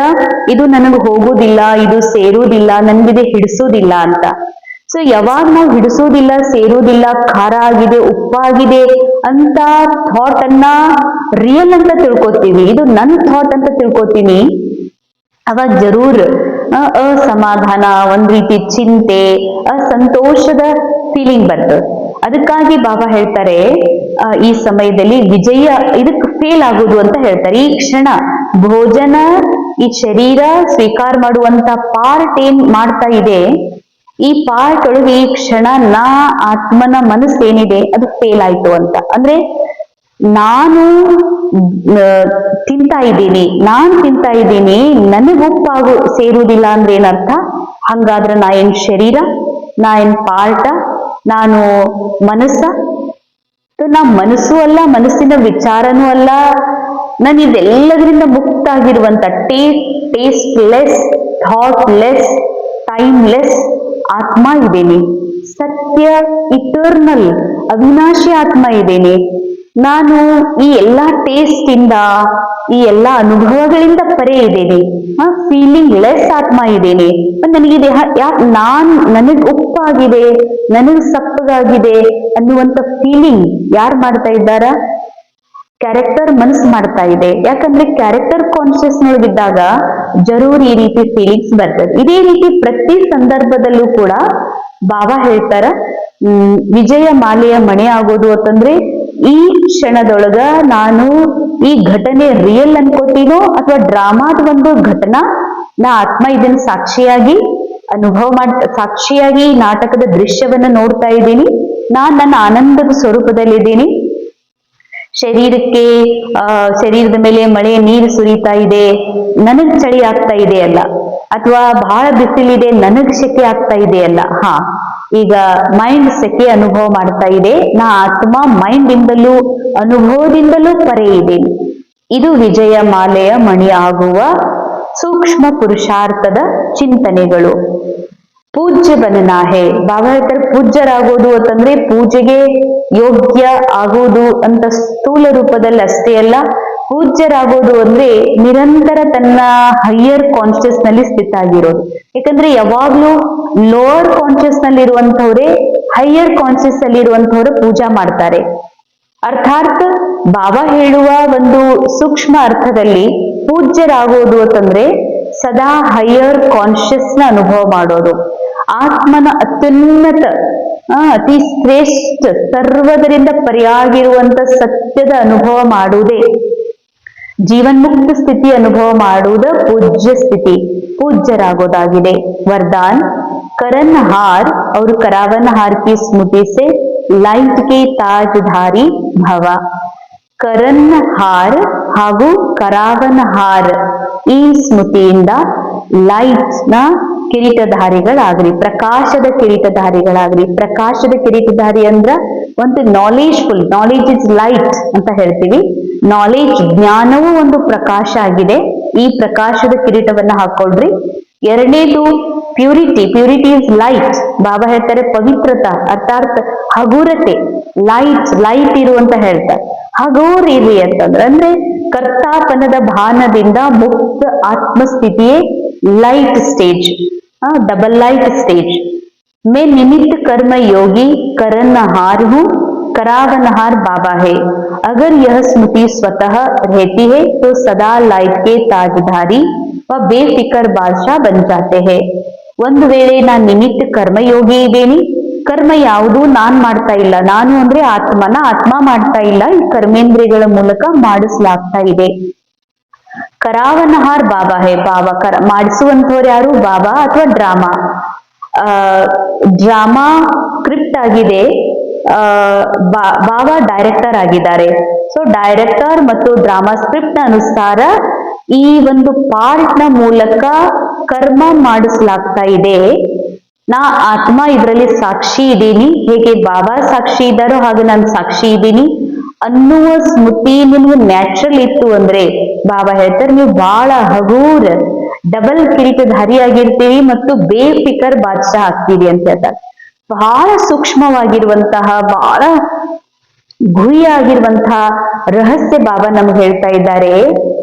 ಇದು ನನಗೆ ಹೋಗುದಿಲ್ಲ, ಇದು ಸೇರುವುದಿಲ್ಲ, ನನ್ಗಿದೆ ಹಿಡಿಸೋದಿಲ್ಲ ಅಂತ. ಸೊ ಯಾವಾಗ ನಾವು ಹಿಡಿಸೋದಿಲ್ಲ, ಸೇರುವುದಿಲ್ಲ, ಖಾರ ಆಗಿದೆ, ಉಪ್ಪಾಗಿದೆ ಅಂತ ಥಾಟ್ ಅನ್ನ ರಿಯಲ್ ಅಂತ ತಿಳ್ಕೊತೀವಿ, ಇದು ನನ್ ಥಾಟ್ ಅಂತ ತಿಳ್ಕೊತೀನಿ, ಅವಾಗ ಜರೂರ್ ಅಸಮಾಧಾನ, ಒಂದ್ ರೀತಿ ಚಿಂತೆ, ಅಸಂತೋಷದ ಫೀಲಿಂಗ್ ಬರ್ತದೆ. ಅದಕ್ಕಾಗಿ ಬಾಬಾ ಹೇಳ್ತಾರೆ ಈ ಸಮಯದಲ್ಲಿ ವಿಜಯ ಇದಕ್ಕೆ ಫೇಲ್ ಆಗುದು ಅಂತ ಹೇಳ್ತಾರೆ. ಈ ಕ್ಷಣ ಭೋಜನ, ಈ ಶರೀರ ಸ್ವೀಕಾರ ಮಾಡುವಂತ ಪಾರ್ಟ್ ಏನ್ ಮಾಡ್ತಾ ಇದೆ, ಈ ಪಾರ್ಟ್ ಒಳಗೆ ಈ ಕ್ಷಣ ನಾ ಆತ್ಮನ ಮನಸ್ಸೇನಿದೆ ಅದು ಫೇಲ್ ಆಯ್ತು ಅಂತ. ಅಂದ್ರೆ ನಾನು ತಿಂತಾ ಇದ್ದೀನಿ, ನನಗೆ ಉಪ್ಪಾಗು ಸೇರುವುದಿಲ್ಲ ಅಂದ್ರೆ ಏನರ್ಥ? ಹಂಗಾದ್ರೆ ನಾ ಏನ್ ಶರೀರ, ನಾ ಏನ್ ಪಾರ್ಟ, ನಾನು ಮನಸ್ಸ? ನಾ ಮನಸ್ಸು ಅಲ್ಲ, ಮನಸ್ಸಿನ ವಿಚಾರನೂ ಅಲ್ಲ, ನಾನು ಇದೆಲ್ಲದರಿಂದ ಮುಕ್ತ ಆಗಿರುವಂತ ಟೇಸ್ಟ್ಲೆಸ್, ಥಾಟ್ಲೆಸ್, ಟೈಮ್ಲೆಸ್ ಆತ್ಮ ಇದ್ದೇನೆ. ಸತ್ಯ, ಇಟರ್ನಲ್, ಅವಿನಾಶಿ ಆತ್ಮ ಇದ್ದೇನೆ. ನಾನು ಈ ಎಲ್ಲಾ ಟೇಸ್ಟ್ ಇಂದ, ಈ ಎಲ್ಲಾ ಅನುಭವಗಳಿಂದ ಪರೇ ಇದ್ದೇನೆ. ಫೀಲಿಂಗ್ ಲೆಸ್ ಆತ್ಮ ಇದ್ದೇನೆ. ನನಗಿದೆ ನನಗ್ ಉಪ್ಪಾಗಿದೆ, ನನಗ್ ಸಪ್ಪಗಾಗಿದೆ ಅನ್ನುವಂತ ಫೀಲಿಂಗ್ ಯಾರು ಮಾಡ್ತಾ ಇದ್ದಾರ? ಕ್ಯಾರೆಕ್ಟರ್ ಮನಸ್ಸು ಮಾಡ್ತಾ ಇದೆ. ಯಾಕಂದ್ರೆ ಕ್ಯಾರೆಕ್ಟರ್ ಕಾನ್ಶಿಯಸ್ ನೊಳಗಿದ್ದಾಗ ಜರೂರ್ ಈ ರೀತಿ ಫೀಲಿಂಗ್ಸ್ ಬರ್ತದೆ. ಇದೇ ರೀತಿ ಪ್ರತಿ ಸಂದರ್ಭದಲ್ಲೂ ಕೂಡ ಬಾಬಾ ಹೇಳ್ತಾರ, ವಿಜಯ ಮಾಲೆಯ ಮಣೆ ಆಗೋದು ಅಂತಂದ್ರೆ ಈ ಕ್ಷಣದೊಳಗ ನಾನು ಈ ಘಟನೆ ರಿಯಲ್ ಅನ್ಕೋತೀನೋ ಅಥವಾ ಡ್ರಾಮಾದ ಒಂದು ಘಟನಾ, ನಾ ಆತ್ಮ ಇದನ್ನ ಸಾಕ್ಷಿಯಾಗಿ ಸಾಕ್ಷಿಯಾಗಿ ನಾಟಕದ ದೃಶ್ಯವನ್ನ ನೋಡ್ತಾ ಇದ್ದೀನಿ. ನನ್ನ ಆನಂದದ ಸ್ವರೂಪದಲ್ಲಿದ್ದೀನಿ. ಶರೀರದ ಮೇಲೆ ಮಳೆ ನೀರು ಸುರಿತಾ ಇದೆ, ನನಗ್ ಚಳಿ ಆಗ್ತಾ ಇದೆ ಅಲ್ಲ, ಅಥವಾ ಬಹಳ ಬಿಸಿಲಿದೆ ನನಗ್ ಸೆಕೆ ಆಗ್ತಾ ಇದೆ ಅಲ್ಲ. ಈಗ ಮೈಂಡ್ ಸೆಕೆ ಅನುಭವ ಮಾಡ್ತಾ ಇದೆ, ನಾ ಆತ್ಮ ಮೈಂಡ್ ಇಂದಲೂ ಅನುಭವದಿಂದಲೂ ಪರೆ ಇದೆ. ಇದು ವಿಜಯ ಮಾಲೆಯ ಮಣಿ ಆಗುವ ಸೂಕ್ಷ್ಮ ಪುರುಷಾರ್ಥದ ಚಿಂತನೆಗಳು. ಪೂಜ್ಯ ಬನನಾ ಹೇ, ಬಾಬಾ ಹೇಳ್ತಾರೆ ಪೂಜ್ಯರಾಗೋದು ಅಂತಂದ್ರೆ ಪೂಜೆಗೆ ಯೋಗ್ಯ ಆಗೋದು ಅಂತ ಸ್ಥೂಲ ರೂಪದಲ್ಲಿ ಅಷ್ಟೇ ಅಲ್ಲ, ಪೂಜ್ಯರಾಗೋದು ಅಂದ್ರೆ ನಿರಂತರ ತನ್ನ ಹೈಯರ್ ಕಾನ್ಶಿಯಸ್ ನಲ್ಲಿ ಸ್ಥಿತ ಆಗಿರೋದು. ಯಾಕಂದ್ರೆ ಯಾವಾಗ್ಲೂ ಲೋವರ್ ಕಾನ್ಶಿಯಸ್ ನಲ್ಲಿ ಇರುವಂತವ್ರೆ ಹೈಯರ್ ಕಾನ್ಶಿಯಸ್ ಅಲ್ಲಿ ಇರುವಂತವ್ರು ಪೂಜಾ ಮಾಡ್ತಾರೆ. ಅರ್ಥಾತ್ ಬಾಬಾ ಹೇಳುವ ಒಂದು ಸೂಕ್ಷ್ಮ ಅರ್ಥದಲ್ಲಿ ಪೂಜ್ಯರಾಗೋದು ಅಂತಂದ್ರೆ ಸದಾ ಹೈಯರ್ ಕಾನ್ಶಿಯಸ್ ನ ಅನುಭವ ಮಾಡೋದು, ಆತ್ಮನ ಅತ್ಯುನ್ನತ ಅತಿ ಶ್ರೇಷ್ಠ ಸರ್ವದರಿಂದ ಪರಿಯಾಗಿರುವಂತ ಸತ್ಯದ ಅನುಭವ ಮಾಡುವುದೇ, ಜೀವನ್ಮುಕ್ತ ಸ್ಥಿತಿ ಅನುಭವ ಮಾಡುವುದು ಪೂಜ್ಯ ಸ್ಥಿತಿ, ಪೂಜ್ಯರಾಗೋದಾಗಿದೆ. ವರದಾನ್ ಕರನ್ ಹಾರ್ और करावन हार की स्मृति से लाइट के ताजधारी भव. ಕರನ್ ಹಾರ್ ಹಾಗೂ ಕರಾವನ್ ಹಾರ್ ಈ ಸ್ಮೃತಿಯಿಂದ ಲೈಟ್ ನ ಕಿರೀಟಧಾರಿಗಳಾಗ್ರಿ, ಪ್ರಕಾಶದ ಕಿರೀಟಧಾರಿಗಳಾಗ್ರಿ. ಪ್ರಕಾಶದ ಕಿರೀಟಧಾರಿ ಅಂದ್ರ ಒಂದು ನಾಲೆಜ್ಫುಲ್, ನಾಲೆಜ್ ಇಸ್ ಲೈಟ್ ಅಂತ ಹೇಳ್ತೀವಿ. ನಾಲೆಜ್, ಜ್ಞಾನವೂ ಒಂದು ಪ್ರಕಾಶ ಆಗಿದೆ. ಈ ಪ್ರಕಾಶದ ಕಿರೀಟವನ್ನ ಹಾಕೊಳ್ರಿ. ಎರಡನೇದು ಪ್ಯೂರಿಟಿ, ಪ್ಯೂರಿಟಿ ಇಸ್ ಲೈಟ್. ಬಾಬಾ ಹೇಳ್ತಾರೆ ಪವಿತ್ರತಾ ಅರ್ಥಾತ್ ಹಗುರತೆ, ಲೈಟ್ ಇರುವಂತ ಹೇಳ್ತಾರೆ. ಹಗೂರ್ ಇರಿ ಅಂತಂದ್ರೆ ಅಂದ್ರೆ ಕರ್ತಾಪನದ ಭಾನದಿಂದ ಮುಕ್ತ ಆತ್ಮಸ್ಥಿತಿಯೇ light stage, double light stage. मैं निमित्त कर्म योगी करनहार हूँ, करावनहार बाबा है. अगर यह स्मृति स्वतः रहती है तो सदा लाइट के ताजधारी व बेफिकर बादशाह बन जाते हैं. ಒಂದು ವೇಳೆ ನಾನು ನಿಮಿತ್ತ ಕರ್ಮಯೋಗಿ ಇದ್ದೇನೆ, ಕರ್ಮ ಯಾವುದು ನಾನ್ ಮಾಡ್ತಾ ಇಲ್ಲ, ನಾನು ಅಂದ್ರೆ ಆತ್ಮ ಮಾಡ್ತಾ ಇಲ್ಲ, ಈ ಕರ್ಮೇಂದ್ರಿಯಗಳ ಮೂಲಕ ಮಾಡಿಸ್ಲಾಗ್ತಾ ಇದೆ. ಕರಾವನಹಾರ್ ಬಾಬಾ ಹೇ, ಬಾಬಾ ಮಾಡಿಸುವಂತವ್ರು ಯಾರು? ಬಾಬಾ ಅಥವಾ ಡ್ರಾಮಾ ಸ್ಕ್ರಿಪ್ಟ್ ಆಗಿದೆ, ಬಾಬಾ ಡೈರೆಕ್ಟರ್ ಆಗಿದ್ದಾರೆ. ಸೊ ಡೈರೆಕ್ಟರ್ ಮತ್ತು ಡ್ರಾಮಾ ಸ್ಕ್ರಿಪ್ಟ್ ನ ಅನುಸಾರ ಈ ಒಂದು ಪಾರ್ಟ್ ನ ಮೂಲಕ ಕರ್ಮ ಮಾಡಿಸ್ಲಾಗ್ತಾ ಇದೆ. ನಾ ಆತ್ಮ ಇದರಲ್ಲಿ ಸಾಕ್ಷಿ ಇದ್ದೀನಿ, ಹೇಗೆ ಬಾಬಾ ಸಾಕ್ಷಿ ಇದ್ದಾರೋ ಹಾಗೆ ನಾನು ಸಾಕ್ಷಿ ಇದ್ದೀನಿ ಅನ್ನುವ ಸ್ಮೃತಿ ನಿಮ್ಗೆ ನ್ಯಾಚುರಲ್ ಇತ್ತು ಅಂದ್ರೆ ಬಾಬಾ ಹೇಳ್ತಾರೆ ನೀವು ಬಹಳ ಹಗೂರ್ ಡಬಲ್ ಕಿರೀಟಧಾರಿ ಆಗಿರ್ತೀವಿ ಮತ್ತು ಬೇಫಿಕರ್ ಬಾದ್ಶಾ ಆಗ್ತೀವಿ ಅಂತ ಹೇಳ್ತಾರೆ. ಬಹಳ ಸೂಕ್ಷ್ಮವಾಗಿರುವಂತಹ, ಬಹಳ ಗುಹ್ಯ ಆಗಿರುವಂತಹ ರಹಸ್ಯ ಬಾಬಾ ನಮ್ಗೆ ಹೇಳ್ತಾ ಇದ್ದಾರೆ.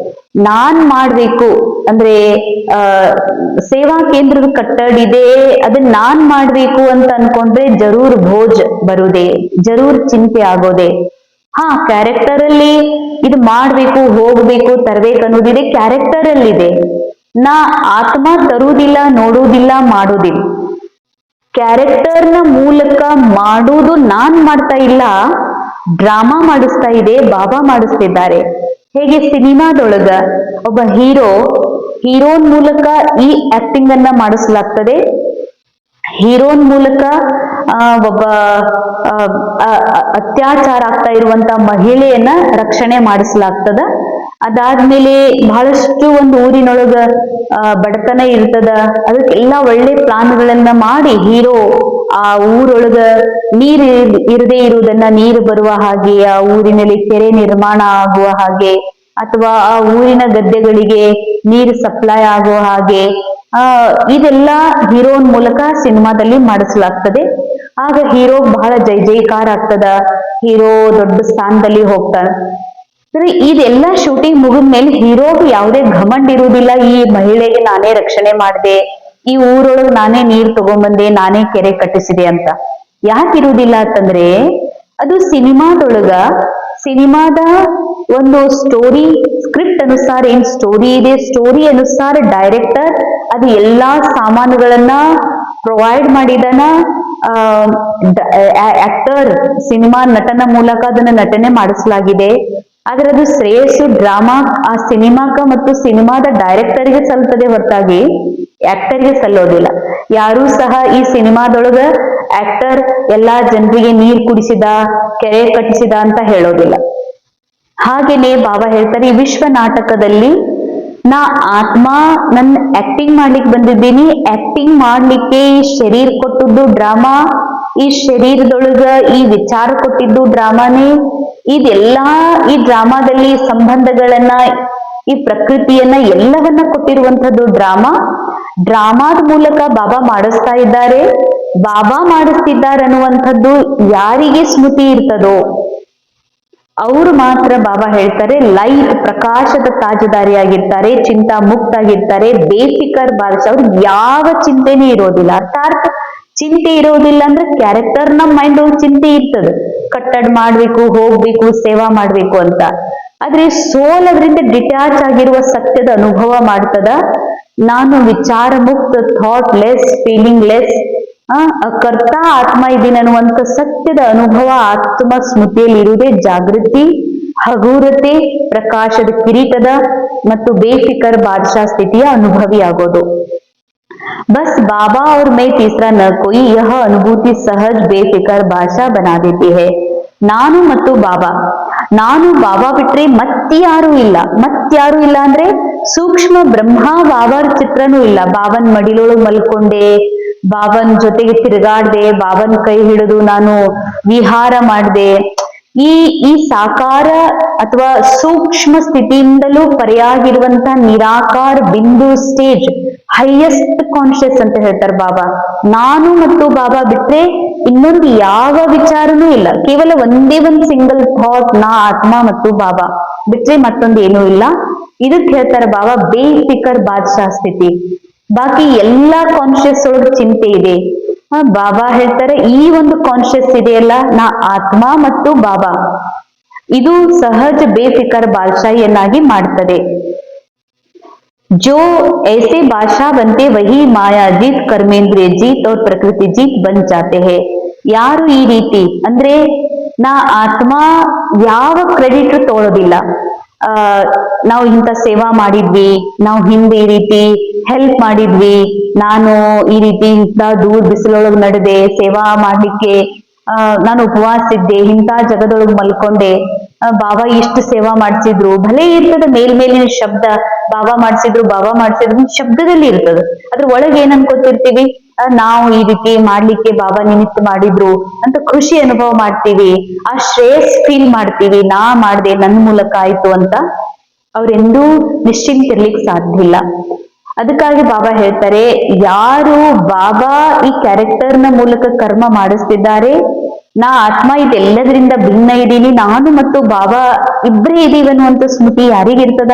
ನಾನ್ ಮಾಡ್ಬೇಕು ಅಂದ್ರೆ ಸೇವಾ ಕೇಂದ್ರದ ಕಟ್ಟಡ ಇದೆ, ಅದನ್ನ ನಾನ್ ಮಾಡ್ಬೇಕು ಅಂತ ಅನ್ಕೊಂಡ್ರೆ ಜರೂರ್ ಭೋಜ್ ಬರುದೇ, ಜರೂರ್ ಚಿಂತೆ ಆಗೋದೆ. ಕ್ಯಾರೆಕ್ಟರ್ ಅಲ್ಲಿ ಇದು ಮಾಡ್ಬೇಕು, ಹೋಗ್ಬೇಕು, ತರ್ಬೇಕು ಅನ್ನೋದಿದೆ, ಕ್ಯಾರೆಕ್ಟರ್ ಅಲ್ಲಿ ಇದೆ. ನಾ ಆತ್ಮ ತರುವುದಿಲ್ಲ, ನೋಡುವುದಿಲ್ಲ, ಮಾಡುವುದಿಲ್ಲ. ಕ್ಯಾರೆಕ್ಟರ್ನ ಮೂಲಕ ಮಾಡುವುದು ನಾನ್ ಮಾಡ್ತಾ ಇಲ್ಲ, ಡ್ರಾಮಾ ಮಾಡಿಸ್ತಾ ಇದೆ, ಬಾಬಾ ಮಾಡಿಸ್ತಿದ್ದಾರೆ. ಹೇಗೆ ಸಿನಿಮಾದೊಳಗ ಒಬ್ಬ ಹೀರೋನ್ ಮೂಲಕ ಈ ಆಕ್ಟಿಂಗ್ ಅನ್ನ ಮಾಡಿಸಲಾಗ್ತದೆ. ಹೀರೋನ್ ಮೂಲಕ ಒಬ್ಬ ಅತ್ಯಾಚಾರ ಆಗ್ತಾ ಇರುವಂತ ಮಹಿಳೆಯನ್ನ ರಕ್ಷಣೆ ಮಾಡಿಸಲಾಗ್ತದ. ಅದಾದ್ಮೇಲೆ ಬಹಳಷ್ಟು ಒಂದು ಊರಿನೊಳಗ ಬಡತನ ಇರ್ತದ, ಅದಕ್ಕೆಲ್ಲ ಒಳ್ಳೆ ಪ್ಲಾನ್ಗಳನ್ನ ಮಾಡಿ ಹೀರೋ ಆ ಊರೊಳಗ ನೀರು ಇರದೇ ಇರುವುದನ್ನ ನೀರು ಬರುವ ಹಾಗೆ, ಆ ಊರಿನಲ್ಲಿ ಕೆರೆ ನಿರ್ಮಾಣ ಆಗುವ ಹಾಗೆ, ಅಥವಾ ಆ ಊರಿನ ಗದ್ದೆಗಳಿಗೆ ನೀರು ಸಪ್ಲೈ ಆಗುವ ಹಾಗೆ ಇದೆಲ್ಲ ಹೀರೋನ್ ಮೂಲಕ ಸಿನಿಮಾದಲ್ಲಿ ಮಾಡಿಸಲಾಗ್ತದೆ. ಆಗ ಹೀರೋ ಬಹಳ ಜೈ ಜೈಕಾರ ಆಗ್ತದ, ಹೀರೋ ದೊಡ್ಡ ಸ್ಥಾನದಲ್ಲಿ ಹೋಗ್ತಾನೆ. ಸರಿ, ಇದೆಲ್ಲ ಶೂಟಿಂಗ್ ಮುಗಿದ ಮೇಲೆ ಹೀರೋಗೆ ಯಾವುದೇ ಘಮಂಡ್ ಇರುವುದಿಲ್ಲ, ಈ ಮಹಿಳೆಗೆ ನಾನೇ ರಕ್ಷಣೆ ಮಾಡಿದೆ, ಈ ಊರೊಳಗೆ ನಾನೇ ನೀರ್ ತಗೊಂಡ್ಬಂದೆ, ನಾನೇ ಕೆರೆ ಕಟ್ಟಿಸಿದೆ ಅಂತ. ಯಾಕಿರುವುದಿಲ್ಲ ಅಂತಂದ್ರೆ ಅದು ಸಿನಿಮಾದ ಒಂದು ಸ್ಟೋರಿ ಸ್ಕ್ರಿಪ್ಟ್ ಅನುಸಾರ ಏನ್ ಸ್ಟೋರಿ ಇದೆ, ಸ್ಟೋರಿ ಅನುಸಾರ ಡೈರೆಕ್ಟರ್ ಅದು ಎಲ್ಲಾ ಸಾಮಾನುಗಳನ್ನ ಪ್ರೊವೈಡ್ ಮಾಡಿದಾನ. ಆಕ್ಟರ್ ಸಿನಿಮಾ ನಟನ ಮೂಲಕ ಅದನ್ನ ನಟನೆ ಮಾಡಿಸಲಾಗಿದೆ. ಆದ್ರೆ ಅದು ಶ್ರೇಯಸ್ಸು ಡ್ರಾಮಾ ಆ ಸಿನಿಮಾಕ ಮತ್ತು ಸಿನಿಮಾದ ಡೈರೆಕ್ಟರ್ಗೆ ಸಲ್ತದೆ ಹೊರತಾಗಿ ಆಕ್ಟರ್ಗೆ ಸಲ್ಲೋದಿಲ್ಲ. ಯಾರೂ ಸಹ ಈ ಸಿನಿಮಾದೊಳಗ ಆಕ್ಟರ್ ಎಲ್ಲಾ ಜನರಿಗೆ ನೀರ್ ಕುಡಿಸಿದ, ಕೆರೆ ಕಟ್ಟಿಸಿದ ಅಂತ ಹೇಳೋದಿಲ್ಲ. ಹಾಗೇನೆ ಬಾಬಾ ಹೇಳ್ತಾರೆ, ಈ ವಿಶ್ವ ನಾಟಕದಲ್ಲಿ ನಾ ಆತ್ಮ ನನ್ ಆಕ್ಟಿಂಗ್ ಮಾಡ್ಲಿಕ್ಕೆ ಬಂದಿದ್ದೀನಿ, ಆಕ್ಟಿಂಗ್ ಮಾಡ್ಲಿಕ್ಕೆ ಈ ಶರೀರ ಕೊಟ್ಟದ್ದು ಡ್ರಾಮಾ, ಈ ಶರೀರದೊಳಗ ಈ ವಿಚಾರ ಕೊಟ್ಟಿದ್ದು ಡ್ರಾಮಾನೇ. ಇದೆಲ್ಲಾ ಈ ಡ್ರಾಮಾದಲ್ಲಿ ಸಂಬಂಧಗಳನ್ನ, ಈ ಪ್ರಕೃತಿಯನ್ನ ಎಲ್ಲವನ್ನ ಕೊಟ್ಟಿರುವಂತದ್ದು ಡ್ರಾಮಾದ ಮೂಲಕ ಬಾಬಾ ಮಾಡಿಸ್ತಾ ಇದ್ದಾರೆ. ಬಾಬಾ ಮಾಡಿಸ್ತಿದ್ದಾರೆ ಅನ್ನುವಂಥದ್ದು ಯಾರಿಗೆ ಸ್ಮೃತಿ ಇರ್ತದೋ ಅವರು ಮಾತ್ರ ಬಾಬಾ ಹೇಳ್ತಾರೆ ಲೈಟ್ ಪ್ರಕಾಶದ ತಾಜುದಾರಿಯಾಗಿರ್ತಾರೆ, ಚಿಂತಾ ಮುಕ್ತ ಆಗಿರ್ತಾರೆ, ಬೇಫಿಕರ್ ಬಾರಿಸ. ಅವ್ರಿಗೆ ಯಾವ ಚಿಂತೆನೇ ಇರೋದಿಲ್ಲ. ಅರ್ಥಾತ್ ಚಿಂತೆ ಇರೋದಿಲ್ಲ ಅಂದ್ರೆ ಕ್ಯಾರೆಕ್ಟರ್ ನಮ್ಮ ಮೈಂಡ್ ಚಿಂತೆ ಇರ್ತದೆ, ಕಟ್ಟಡ್ ಮಾಡ್ಬೇಕು, ಹೋಗ್ಬೇಕು, ಸೇವಾ ಮಾಡ್ಬೇಕು ಅಂತ. ಆದ್ರೆ ಸೋಲ್ ಅದರಿಂದ ಡಿಟ್ಯಾಚ್ ಆಗಿರುವ ಸತ್ಯದ ಅನುಭವ ಮಾಡ್ತದ. ನಾನು ವಿಚಾರ ಮುಕ್ತ, ಥಾಟ್ ಲೆಸ್, ಫೀಲಿಂಗ್ ಲೆಸ್, ಕರ್ತಾ ಆತ್ಮ ಇದ್ದೀನಿ ಅನ್ನುವಂಥ ಸತ್ಯದ ಅನುಭವ ಆತ್ಮ ಸ್ಮೃತಿಯಲ್ಲಿ ಇರುವುದೇ ಜಾಗೃತಿ, ಹಗೂರತೆ, ಪ್ರಕಾಶದ ಕಿರೀಟದ ಮತ್ತು ಬೇಫಿಕರ್ ಬಾದಶಾ ಸ್ಥಿತಿಯ ಅನುಭವಿ ಆಗೋದು. ಬಸ್ बाबा और मैं तीसरा न कोई यह अनुभूति सहज बेफिकर भाषा बना देती है. ನಾನು ಮತ್ತು ಬಾಬಾ ಬಿಟ್ರೆ ಮತ್ಯಾರು ಇಲ್ಲ ಅಂದ್ರೆ ಸೂಕ್ಷ್ಮ ಬ್ರಹ್ಮ ಬಾಬಾರ ಚಿತ್ರನೂ ಇಲ್ಲ. ಬಾಬನ್ ಮಡಿಲೊಳಗೆ ಮಲ್ಕೊಂಡೆ, ಬಾಬನ್ ಜೊತೆಗೆ ತಿರುಗಾಡ್ದೆ, ಬಾಬನ್ ಕೈ ಹಿಡಿದು ನಾನು ವಿಹಾರ ಮಾಡ್ದೆ. ಈ ಸಾಕಾರ ಅಥವಾ ಸೂಕ್ಷ್ಮ ಸ್ಥಿತಿಯಿಂದಲೂ ಪರೆಯಾಗಿರುವಂತ ನಿರಾಕಾರ ಬಿಂದು ಸ್ಟೇಜ್, ಹೈಯೆಸ್ಟ್ ಕಾನ್ಶಿಯಸ್ ಅಂತ ಹೇಳ್ತಾರೆ ಬಾಬಾ. ನಾನು ಮತ್ತು ಬಾಬಾ ಬಿಟ್ರೆ ಇನ್ನೊಂದು ಯಾವ ವಿಚಾರನೂ ಇಲ್ಲ. ಕೇವಲ ಒಂದೇ ಒಂದು ಸಿಂಗಲ್ ಥಾಟ್, ನಾ ಆತ್ಮ ಮತ್ತು ಬಾಬಾ ಬಿಟ್ರೆ ಮತ್ತೊಂದು ಏನೂ ಇಲ್ಲ. ಇದಕ್ಕೆ ಹೇಳ್ತಾರೆ ಬಾಬಾ ಬೇಫಿಕರ್ ಬಾದಶಾ ಸ್ಥಿತಿ. ಬಾಕಿ ಎಲ್ಲಾ ಕಾನ್ಶಿಯಸ್ ಒಳಗೆ ಚಿಂತೆ ಇದೆ. ಬಾಬಾ ಹೇಳ್ತಾರೆ ಈ ಒಂದು ಕಾನ್ಶಿಯಸ್ ಇದೆಯಲ್ಲ, ನಾ ಆತ್ಮ ಮತ್ತು ಬಾಬಾ, ಇದು ಸಹಜ ಬೇಫಿಕರ್ ಬಾದಶಾಹಿಯನ್ನಾಗಿ ಮಾಡ್ತದೆ. जो ऐसे बादशाह बनते वही माया जीत, कर्मेंद्रिय जीत और प्रकृति जीत बन जाते हैं. ಯಾರು ಈ ರೀತಿ ಅಂದ್ರೆ ನಾ ಆತ್ಮ ಯಾವ ಕ್ರೆಡಿಟ್ ತಗೊಳ್ಳೋದಿಲ್ಲ. ನಾವು ಇಂಥ ಸೇವಾ ಮಾಡಿದ್ವಿ, ನಾವು ಹಿಂದೆ ಈ ರೀತಿ ಹೆಲ್ಪ್ ಮಾಡಿದ್ವಿ, ನಾನು ಈ ರೀತಿ ಇಂಥ ದೂರ ಬಿಸಿಲೊಳಗೆ ನಡೆದೆ ಸೇವಾ ಮಾಡ್ಲಿಕ್ಕೆ, ನಾನು ಉಪವಾಸ ಇದ್ದೆ, ಇಂಥ ಜಗದೊಳಗೆ ಮಲ್ಕೊಂಡೆ, ಬಾಬಾ ಇಷ್ಟು ಸೇವಾ ಮಾಡ್ಸಿದ್ರು. ಭಲೆ ಇರ್ತದ ಮೇಲ್ಮೇಲಿನ ಶಬ್ದ, ಬಾಬಾ ಮಾಡ್ಸಿದ್ರು ಶಬ್ದದಲ್ಲಿ ಇರ್ತದ. ಅದ್ರ ಒಳಗೆ ಏನ್ ಅನ್ಕೋತಿರ್ತೀವಿ, ನಾವು ಈ ರೀತಿ ಮಾಡ್ಲಿಕ್ಕೆ ಬಾಬಾ ನಿಮಿತ್ತ ಮಾಡಿದ್ರು ಅಂತ ಖುಷಿ ಅನುಭವ ಮಾಡ್ತೀವಿ, ಆ ಶ್ರೇಯಸ್ ಫೀಲ್ ಮಾಡ್ತೀವಿ, ನಾ ಮಾಡ್ದೆ, ನನ್ ಮೂಲಕ ಆಯ್ತು ಅಂತ. ಅವ್ರೆಂದೂ ನಿಶ್ಚಿಂತ ಇರ್ಲಿಕ್ಕೆ ಸಾಧ್ಯ ಇಲ್ಲ. ಅದಕ್ಕಾಗಿ ಬಾಬಾ ಹೇಳ್ತಾರೆ, ಯಾರು ಬಾಬಾ ಈ ಕ್ಯಾರೆಕ್ಟರ್ನ ಮೂಲಕ ಕರ್ಮ ಮಾಡಿಸ್ತಿದ್ದಾರೆ, ನಾ ಆತ್ಮ ಇದೆಲ್ಲದರಿಂದ ಭಿನ್ನ ಇದ್ದೀನಿ, ನಾನು ಮತ್ತು ಬಾಬಾ ಇಬ್ಬರೇ ಇದೀವಿ ಅನ್ನುವಂಥ ಸ್ಮೃತಿ ಯಾರಿಗಿರ್ತದ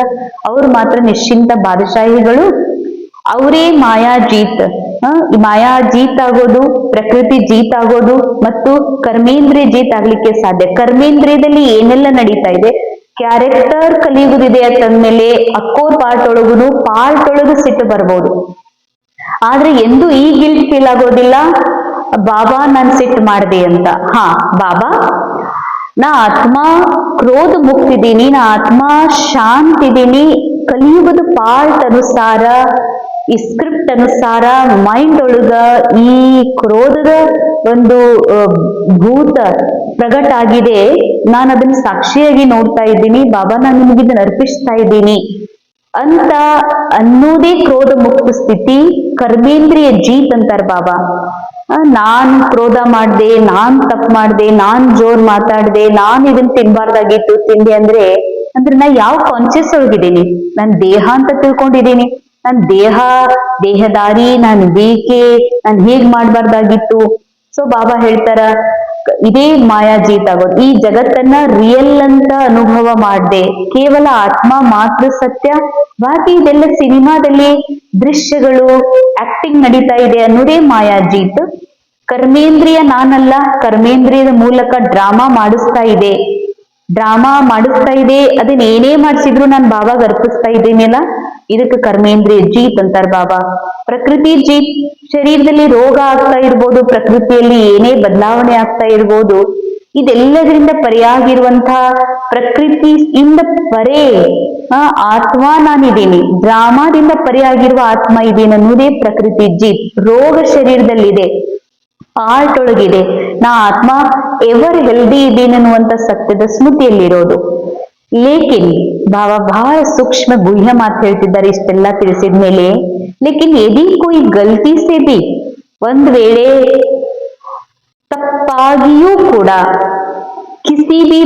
ಅವ್ರು ಮಾತ್ರ ನಿಶ್ಚಿಂತ ಬಾದಶಾಹಿಗಳು. ಅವರೇ ಮಾಯಾ ಜೀತ್ ಆಗೋದು, ಪ್ರಕೃತಿ ಜೀತ್ ಆಗೋದು ಮತ್ತು ಕರ್ಮೇಂದ್ರಿಯ ಜೀತ್ ಆಗ್ಲಿಕ್ಕೆ ಸಾಧ್ಯ. ಕರ್ಮೇಂದ್ರಿಯದಲ್ಲಿ ಏನೆಲ್ಲ ನಡೀತಾ ಇದೆ, ಕ್ಯಾರೆಕ್ಟರ್ ಕಲಿಯುವುದಿದೆ ಅಂತಂದ್ಮೇಲೆ ಅಕ್ಕೋರ್ ಪಾರ್ಟ್ ಒಳಗುನು ಪಾರ್ಟ್ ಒಳಗು ಸಿಟ್ಟು ಬರ್ಬೋದು. ಆದ್ರೆ ಎಂದು ಈ ಗಿಲ್ಟ್ ಫೀಲ್ ಆಗೋದಿಲ್ಲ, ಬಾಬಾ ನಾನ್ ಸಿಟ್ಟು ಮಾಡಿದೆ ಅಂತ. ಹಾ ಬಾಬಾ, ನಾ ಆತ್ಮ ಕ್ರೋಧ ಮುಕ್ತಿದ್ದೀನಿ, ನಾ ಆತ್ಮ ಶಾಂತ ಇದೀನಿ. ಕಲಿಯುವುದು ಪಾರ್ಟ್ ಅನುಸಾರ, ಈ ಸ್ಕ್ರಿಪ್ಟ್ ಅನುಸಾರ ಮೈಂಡ್ ಒಳಗ ಈ ಕ್ರೋಧದ ಒಂದು ಭೂತ ಪ್ರಗಟ ಆಗಿದೆ. ನಾನು ಅದನ್ನ ಸಾಕ್ಷಿಯಾಗಿ ನೋಡ್ತಾ ಇದ್ದೀನಿ. ಬಾಬಾ, ನಾನು ನಿಮಗೆ ಇದನ್ನ ಅರ್ಪಿಸ್ತಾ ಇದ್ದೀನಿ ಅಂತ ಅನ್ನೋದೇ ಕ್ರೋಧ ಮುಕ್ತ ಸ್ಥಿತಿ, ಕರ್ಮೇಂದ್ರಿಯ ಜೀತ್ ಅಂತಾರ ಬಾಬಾ. ನಾನ್ ಕ್ರೋಧ ಮಾಡ್ದೆ, ನಾನ್ ತಪ್ಪು ಮಾಡ್ದೆ, ನಾನ್ ಜೋರ್ ಮಾತಾಡ್ದೆ, ನಾನ್ ಇದನ್ನ ತಿನ್ಬಾರ್ದಾಗಿತ್ತು ತಿಂದೆ ಅಂದ್ರೆ ನಾ ಯಾವ ಕಾನ್ಶಿಯಸ್ ಒಳಗಿದ್ದೀನಿ? ನಾನ್ ದೇಹ ಅಂತ ತಿಳ್ಕೊಂಡಿದ್ದೀನಿ. ನಾನ್ ದೇಹದಾರಿ, ನಾನ್ ಬೇಕೆ, ನಾನ್ ಹೇಗ್ ಮಾಡ್ಬಾರ್ದಾಗಿತ್ತು. ಸೊ ಬಾಬಾ ಹೇಳ್ತಾರ, ಇದೇ ಮಾಯಾಜೀತ್ ಆಗೋದು. ಈ ಜಗತ್ತನ್ನ ರಿಯಲ್ ಅಂತ ಅನುಭವ ಮಾಡ್ದೆ, ಕೇವಲ ಆತ್ಮ ಮಾತ್ರ ಸತ್ಯ, ಬಾಕಿ ಇದೆಲ್ಲ ಸಿನಿಮಾದಲ್ಲಿ ದೃಶ್ಯಗಳು, ಆಕ್ಟಿಂಗ್ ನಡೀತಾ ಇದೆ ಅನ್ನೋದೇ ಮಾಯಾಜೀತ್. ಕರ್ಮೇಂದ್ರಿಯ ನಾನಲ್ಲ, ಕರ್ಮೇಂದ್ರಿಯದ ಮೂಲಕ ಡ್ರಾಮಾ ಮಾಡಿಸ್ತಾ ಇದೆ. ಅದನ್ನ ಏನೇ ಮಾಡಿಸಿದ್ರು ನಾನು ಬಾಬಾಗ ಅರ್ಪಿಸ್ತಾ ಇದ್ದೀನಿಲ್ಲ, ಇದಕ್ಕೆ ಕರ್ಮೇಂದ್ರಿಯ ಜೀತ್ ಅಂತಾರ ಬಾಬಾ. ಪ್ರಕೃತಿ ಜೀತ್, ಶರೀರದಲ್ಲಿ ರೋಗ ಆಗ್ತಾ ಇರ್ಬೋದು, ಪ್ರಕೃತಿಯಲ್ಲಿ ಏನೇ ಬದಲಾವಣೆ ಆಗ್ತಾ ಇರ್ಬೋದು, ಇದೆಲ್ಲದರಿಂದ ಪರಿಯಾಗಿರುವಂತಹ ಪ್ರಕೃತಿಯಿಂದ ಪರೇ ಆತ್ಮ ನಾನಿದ್ದೀನಿ, ಡ್ರಾಮಾದಿಂದ ಪರಿಯಾಗಿರುವ ಆತ್ಮ ಇದ್ದೀನಿ ಅನ್ನೋದೇ ಪ್ರಕೃತಿ ಜೀತ್. ರೋಗ ಶರೀರದಲ್ಲಿದೆ, ಪಾರ್ಟ್ ಒಳಗಿದೆ. ನಾ ಆತ್ಮ ಎವರ್ ಹೆಲ್ದಿ ಇದ್ದೀನಿ ಅನ್ನುವಂತ ಸತ್ಯದ ಸ್ಮೃತಿಯಲ್ಲಿರೋದು. ಲೇಕಿನ್ ಬಾಬಾ ಬಹಳ ಸೂಕ್ಷ್ಮ ಗುಹ್ಯ ಮಾತು ಹೇಳ್ತಿದ್ದಾರೆ ಇಷ್ಟೆಲ್ಲ ತಿಳಿಸಿದ್ಮೇಲೆ. ಲೇಕಿನ್ ಯದಿ ಕೋಯಿ ಗಲ್ತಿ ಸೆ ಬಿ, ಒಂದ್ ವೇಳೆ ತಪ್ಪಾಗಿಯೂ ಕೂಡ किसी भी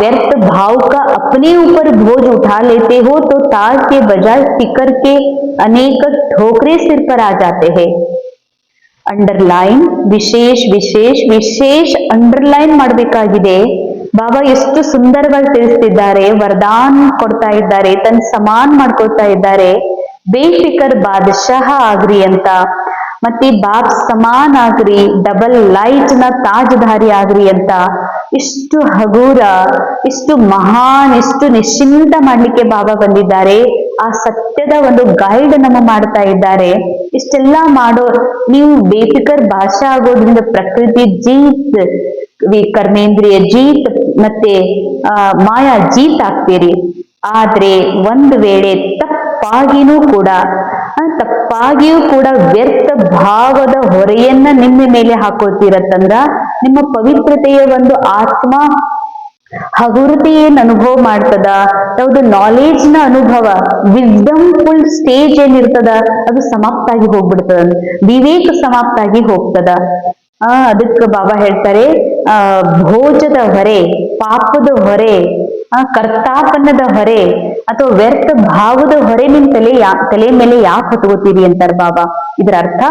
व्यर्थ भाव का अपने ऊपर बोझ उठा लेते हो तो ताज के बजाय सिकर के अनेक ठोकरे सिर पर आ जाते हैं. ಅಂಡರ್ಲೈನ್, ವಿಶೇಷ ವಿಶೇಷ ವಿಶೇಷ ಅಂಡರ್ಲೈನ್ ಮಾಡಬೇಕಾಗಿದೆ. ಬಾಬಾ ಎಷ್ಟು ಸುಂದರವಾಗಿ ತಿಳಿಸ್ತಿದ್ದಾರೆ, ವರದಾನ್ ಕೊಡ್ತಾ ಇದ್ದಾರೆ, ತನ್ನ ಸಮಾನ್ ಮಾಡ್ಕೊಳ್ತಾ ಇದ್ದಾರೆ. ಬೇಫಿಕರ್ ಬಾದಶಾಹ ಆಗ್ರಿ ಅಂತ, ಮತ್ತೆ ಬಾಪ್ ಸಮಾನ್ ಆಗ್ರಿ, ಡಬಲ್ ಲೈಟ್ ನ ತಾಜ್ಧಾರಿ ಆಗ್ರಿ ಅಂತ ಇಷ್ಟು ಹಗೂರ, ಇಷ್ಟು ಮಹಾನ್, ಇಷ್ಟು ನಿಶ್ಚಿಂತ ಮಾಡ್ಲಿಕ್ಕೆ ಬಾಬಾ ಬಂದಿದ್ದಾರೆ. ಆ ಸತ್ಯದ ಒಂದು ಗೈಡ್ ನಮ್ಮ ಮಾಡ್ತಾ ಇದ್ದಾರೆ. ಇಷ್ಟೆಲ್ಲಾ ಮಾಡೋ ನೀವು ಬೇಫಿಕರ್ ಭಾಷಾ ಆಗೋದ್ರಿಂದ ಪ್ರಕೃತಿ ಜೀತ್, ಕರ್ಮೇಂದ್ರಿಯ ಜೀತ್ ಮತ್ತೆ ಮಾಯಾ ಜೀತ್ ಆಗ್ತೀರಿ. ಆದ್ರೆ ಒಂದು ವೇಳೆ ತಪ್ಪಾಗಿಯೂ ಕೂಡ ವ್ಯರ್ಥ ಭಾವದ ಹೊರೆಯನ್ನ ನಿಮ್ಮ ಮೇಲೆ ಹಾಕೋತಿರತ್ತಂದ್ರ ನಿಮ್ಮ ಪವಿತ್ರತೆಯ ಒಂದು ಆತ್ಮ ಹಗುರತೆ ಏನ್ ಅನುಭವ ಮಾಡ್ತದ, ಯಾವ್ದು ನಾಲೆಜ್ ನ ಅನುಭವ, ವಿಸ್ಡಮ್ ಫುಲ್ ಸ್ಟೇಜ್ ಏನಿರ್ತದ ಅದು ಸಮಾಪ್ತ ಆಗಿ ಹೋಗ್ಬಿಡ್ತದ, ವಿವೇಕ ಸಮಾಪ್ತ ಆಗಿ ಹೋಗ್ತದ. ಅದಕ್ಕೆ ಬಾಬಾ ಹೇಳ್ತಾರೆ, ಭೋಜದ ಹೊರೆ, ಪಾಪದ ಹೊರೆ, ಕರ್ತಾಪನ್ನದ ಹೊರೆ ಅಥವಾ ವ್ಯರ್ಥ ಭಾವದ ಹೊರೆ ನಿಮ್ ತಲೆ ಮೇಲೆ ಯಾಕೆ ಹೊತ್ಕೋತೀರಿ ಅಂತಾರ ಬಾಬಾ. ಇದರ ಅರ್ಥ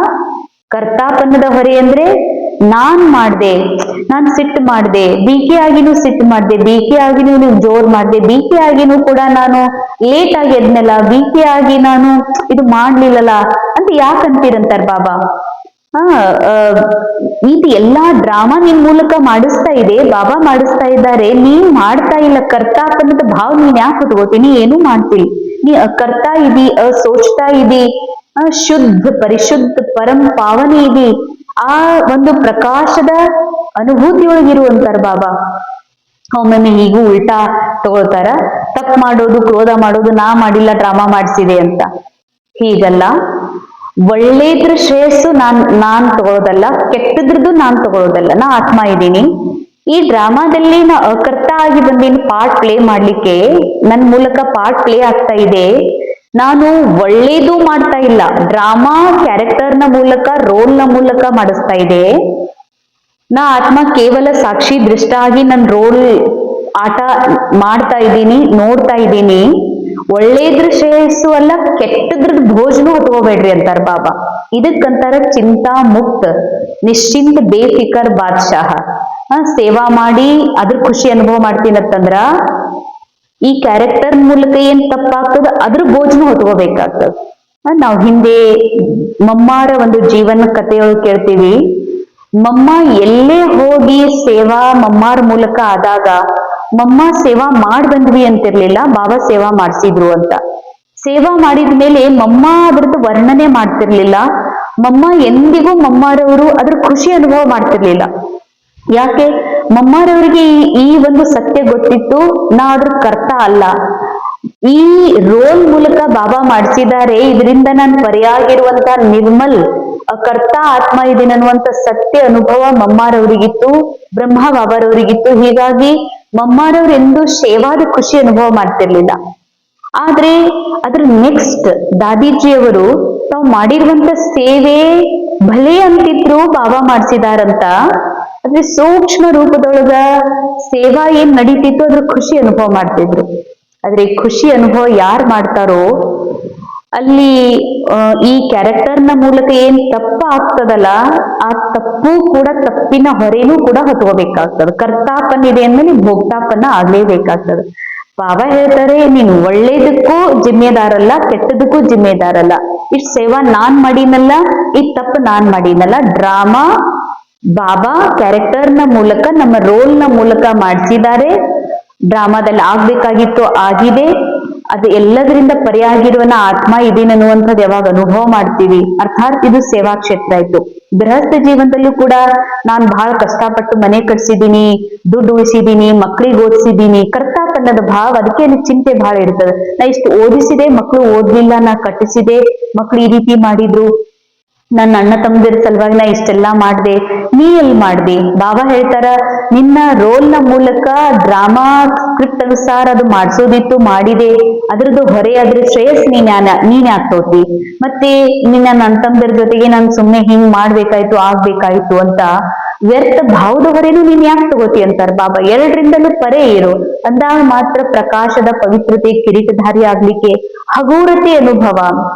ಕರ್ತಾಪನ್ನದ ಹೊರೆ ಅಂದ್ರೆ ನಾನ್ ಮಾಡ್ದೆ, ನಾನ್ ಸಿಟ್ಟು ಮಾಡ್ದೆ, ಬಿಕೆ ಆಗಿನೂ ಸಿಟ್ಟು ಮಾಡ್ದೆ, ಬಿಕೆ ಆಗಿನೂ ನೀವು ಜೋರ್ ಮಾಡ್ದೆ, ಬಿಕೆ ಆಗಿನೂ ಕೂಡ ನಾನು ಲೇಟ್ ಆಗಿ ಎದ್ನಲ್ಲ, ಬಿಕೆ ಆಗಿ ನಾನು ಇದು ಮಾಡ್ಲಿಲ್ಲಲ್ಲ ಅಂತ ಯಾಕಂತೀರಂತಾರ ಬಾಬಾ. ಇದು ಎಲ್ಲಾ ಡ್ರಾಮಾ ನಿಮ್ ಮೂಲಕ ಮಾಡಿಸ್ತಾ ಇದೆ, ಬಾಬಾ ಮಾಡಿಸ್ತಾ ಇದ್ದಾರೆ. ನೀನ್ ಮಾಡ್ತಾ ಇಲ್ಲ, ಕರ್ತಾಪನ್ನದ ಭಾವ ನೀನ್ ಯಾಕೆ ಹೊತ್ಕೋತೀನಿ, ಏನೂ ಮಾಡ್ತೀನಿ, ನೀ ಕರ್ತಾ ಇದಿ, ಸೋಚ್ತಾ ಇದಿ, ಶುದ್ಧ ಪರಿಶುದ್ಧ ಪರಂ ಪಾವನಿ ಇದಿ, ಆ ಒಂದು ಪ್ರಕಾಶದ ಅನುಭೂತಿಯೊಳಗಿರುವಂತಾರ ಬಾಬಾ. ಒಮ್ಮೊಮ್ಮೆ ಹೀಗೂ ಉಲ್ಟಾ ತಗೊಳ್ತಾರ, ತಪ್ಪು ಮಾಡೋದು, ಕ್ರೋಧ ಮಾಡೋದು, ನಾ ಮಾಡಿಲ್ಲ, ಡ್ರಾಮಾ ಮಾಡಿಸಿದೆ ಅಂತ. ಹೀಗಲ್ಲ, ಒಳ್ಳೇದ್ರ ಶ್ರೇಯಸ್ಸು ನಾನ್ ತಗೊಳ್ಳೋದಲ್ಲ, ಕೆಟ್ಟದ್ರದ್ದು ನಾನ್ ತಗೊಳ್ಳೋದಲ್ಲ. ನಾ ಆತ್ಮ ಇದ್ದೀನಿ, ಈ ಡ್ರಾಮಾದಲ್ಲಿ ನಾ ಅಕರ್ತ ಆಗಿ ಬಂದಿನ ಪಾರ್ಟ್ ಪ್ಲೇ ಮಾಡ್ಲಿಕ್ಕೆ ನನ್ ಮೂಲಕ ಪಾರ್ಟ್ ಪ್ಲೇ ಆಗ್ತಾ ಇದೆ. ನಾನು ಒಳ್ಳೇದು ಮಾಡ್ತಾ ಇಲ್ಲ, ಡ್ರಾಮಾ ಕ್ಯಾರೆಕ್ಟರ್ ನ ಮೂಲಕ, ರೋಲ್ ನ ಮೂಲಕ ಮಾಡಿಸ್ತಾ ಇದೆ. ನಾ ಆತ್ಮ ಕೇವಲ ಸಾಕ್ಷಿ ದೃಷ್ಟ ಆಗಿ ನನ್ ರೋಲ್ ಆಟ ಮಾಡ್ತಾ ಇದ್ದೀನಿ, ನೋಡ್ತಾ ಇದ್ದೀನಿ. ಒಳ್ಳೇದ್ರ ಶ್ರೇಯಸ್ಸು ಅಲ್ಲ, ಕೆಟ್ಟದ್ರದ್ ಭೋಜನೂ ಹೊತ್ಕೋಬೇಡ್ರಿ ಅಂತಾರ ಬಾಬಾ. ಇದಕ್ಕಂತಾರ ಚಿಂತಾ ಮುಕ್ತ, ನಿಶ್ಚಿಂತ ಬೇಫಿಕರ್ ಬಾದಶಾಹ. ಸೇವಾ ಮಾಡಿ ಅದ್ರ ಖುಷಿ ಅನುಭವ ಮಾಡ್ತೀನಂತಂದ್ರ ಈ ಕ್ಯಾರೆಕ್ಟರ್ ಮೂಲಕ ಏನ್ ತಪ್ಪಾಗ್ತದ ಅದ್ರ ಭೋಜನೂ ಹೊತ್ಕೋಬೇಕಾಗ್ತದ. ನಾವ್ ಹಿಂದೆ ಮಮ್ಮಾರ ಒಂದು ಜೀವನ ಕಥೆಯೊಳಗೆ ಕೇಳ್ತೀವಿ. ಮಮ್ಮ ಎಲ್ಲೇ ಹೋಗಿ ಸೇವಾ ಮಮ್ಮಾರ ಮೂಲಕ ಆದಾಗ ಮಮ್ಮ ಸೇವಾ ಮಾಡ್ ಬಂದ್ವಿ ಅಂತಿರ್ಲಿಲ್ಲ, ಬಾಬಾ ಸೇವಾ ಮಾಡ್ಸಿದ್ರು ಅಂತ. ಸೇವಾ ಮಾಡಿದ ಮೇಲೆ ಮಮ್ಮ ಅದ್ರದ್ದು ವರ್ಣನೆ ಮಾಡ್ತಿರ್ಲಿಲ್ಲ. ಮಮ್ಮ ಎಂದಿಗೂ ಮಮ್ಮಾರವರು ಅದ್ರ ಖುಷಿ ಅನುಭವ ಮಾಡ್ತಿರ್ಲಿಲ್ಲ. ಯಾಕೆ? ಮಮ್ಮಾರವರಿಗೆ ಈ ಒಂದು ಸತ್ಯ ಗೊತ್ತಿತ್ತು, ನಾ ಅದ್ರ ಕರ್ತ ಅಲ್ಲ, ಈ ರೋಲ್ ಮೂಲಕ ಬಾಬಾ ಮಾಡಿಸಿದ್ದಾರೆ, ಇದರಿಂದ ನಾನು ಪರಿಯಾಗಿರುವಂತ ನಿರ್ಮಲ್ ಕರ್ತ ಆತ್ಮ ಇದೀನನ್ನುವಂತ ಸತ್ಯ ಅನುಭವ ಮಮ್ಮಾರವರಿಗಿತ್ತು, ಬ್ರಹ್ಮ ಬಾಬಾರವರಿಗಿತ್ತು. ಹೀಗಾಗಿ ಮಮ್ಮಾರವ್ರು ಎಂದು ಸೇವಾದ ಖುಷಿ ಅನುಭವ ಮಾಡ್ತಿರ್ಲಿಲ್ಲ. ಆದ್ರೆ ಅದ್ರ ನೆಕ್ಸ್ಟ್ ದಾದೀಜಿಯವರು ತಾವು ಮಾಡಿರುವಂತ ಸೇವೆ ಭಲೆ ಅಂತಿದ್ರು ಬಾಬಾ ಮಾಡ್ಸಿದಾರಂತ, ಅದ್ರ ಸೂಕ್ಷ್ಮ ರೂಪದೊಳಗ ಸೇವಾ ಏನ್ ನಡೀತಿತ್ತು ಅದ್ರ ಖುಷಿ ಅನುಭವ ಮಾಡ್ತಿದ್ರು. ಆದ್ರೆ ಖುಷಿ ಅನುಭವ ಯಾರು ಮಾಡ್ತಾರೋ ಅಲ್ಲಿ ಈ ಕ್ಯಾರೆಕ್ಟರ್ನ ಮೂಲಕ ಏನ್ ತಪ್ಪ ಆಗ್ತದಲ್ಲ, ಆ ತಪ್ಪು ಕೂಡ ತಪ್ಪಿನ ಹೊರೆನೂ ಕೂಡ ಹೊತ್ಕೋಬೇಕಾಗ್ತದೆ. ಕರ್ತಾಪನ್ ಇದೆ ಅಂದ್ಮೇಲೆ ಭೋಕ್ತಾಪನ್ನ ಆಗ್ಲೇಬೇಕಾಗ್ತದೆ. ಬಾಬಾ ಹೇಳ್ತಾರೆ, ನೀನು ಒಳ್ಳೇದಕ್ಕೂ ಜಿಮ್ಮೆದಾರಲ್ಲ, ಕೆಟ್ಟದಕ್ಕೂ ಜಿಮ್ಮೆದಾರಲ್ಲ. ಇಷ್ಟು ಸೇವಾ ನಾನ್ ಮಾಡಿನಲ್ಲ, ಈ ತಪ್ಪು ನಾನ್ ಮಾಡಿನಲ್ಲ. ಡ್ರಾಮಾ ಬಾಬಾ ಕ್ಯಾರೆಕ್ಟರ್ನ ಮೂಲಕ, ನಮ್ಮ ರೋಲ್ನ ಮೂಲಕ ಮಾಡಿಸಿದ್ದಾರೆ. ಡ್ರಾಮಾದಲ್ಲಿ ಆಗ್ಬೇಕಾಗಿತ್ತು ಆಗಿದೆ. ಅದು ಎಲ್ಲದರಿಂದ ಪರಿಯಾಗಿರುವನ ಆತ್ಮ ಇದೀನನ್ನುವಂಥದ್ದು ಯಾವಾಗ ಅನುಭವ ಮಾಡ್ತೀವಿ, ಅರ್ಥಾತ್ ಇದು ಸೇವಾ ಕ್ಷೇತ್ರ ಆಯ್ತು. ಗೃಹಸ್ಥ ಜೀವನದಲ್ಲೂ ಕೂಡ ನಾನ್ ಬಹಳ ಕಷ್ಟಪಟ್ಟು ಮನೆ ಕಟ್ಸಿದೀನಿ, ದುಡ್ಡು ಉಳಿಸಿದೀನಿ, ಮಕ್ಳಿಗೆ ಓದಿಸಿದೀನಿ, ಕರ್ತಾಪನ್ನದ ಭಾವ, ಅದಕ್ಕೆ ಅಲ್ಲಿ ಚಿಂತೆ ಬಹಳ ಇರ್ತದೆ. ನಾ ಇಷ್ಟು ಓದಿಸಿದೆ, ಮಕ್ಕಳು ಓದ್ಲಿಲ್ಲ, ನಾ ಕಟ್ಟಿಸಿದೆ, ಮಕ್ಳು ಈ ರೀತಿ ಮಾಡಿದ್ರು, ನನ್ನ ಅಣ್ಣ ತಮ್ಮದಿರ ಸಲುವಾಗಿ ನಾ ಇಷ್ಟೆಲ್ಲಾ ಮಾಡ್ದೆ, ನೀ ಎಲ್ಲಿ ಮಾಡ್ದೆ? ಬಾಬಾ ಹೇಳ್ತಾರ, ನಿನ್ನ ರೋಲ್ನ ಮೂಲಕ ಡ್ರಾಮಾ ಸ್ಕ್ರಿಪ್ಟ್ ಅನುಸಾರ ಅದು ಮಾಡ್ಸೋದಿತ್ತು, ಮಾಡಿದೆ, ಅದ್ರದ್ದು ಹೊರೆ, ಅದ್ರ ಶ್ರೇಯಸ್ ನೀನ್ ಯಾಕೆ ತೋತಿ? ಮತ್ತೆ ನಿನ್ನ ಅಣ್ಣ ತಮ್ಮದಿರ ಜೊತೆಗೆ ನಾನು ಸುಮ್ನೆ ಹಿಂಗ್ ಮಾಡ್ಬೇಕಾಯ್ತು, ಆಗ್ಬೇಕಾಯ್ತು ಅಂತ ವ್ಯರ್ಥ ಭಾವದ ಹೊರೆನು ನೀನ್ ಯಾಕೆ ತಗೋತಿ ಅಂತಾರ ಬಾಬಾ. ಎರಡರಿಂದಲೂ ಪರೇ ಇರು ಅಂದಾಗ ಮಾತ್ರ ಪ್ರಕಾಶದ ಪವಿತ್ರತೆ ಕಿರೀಟಧಾರಿ ಆಗ್ಲಿಕ್ಕೆ ಹಗೂರತೆ ಅನುಭವ.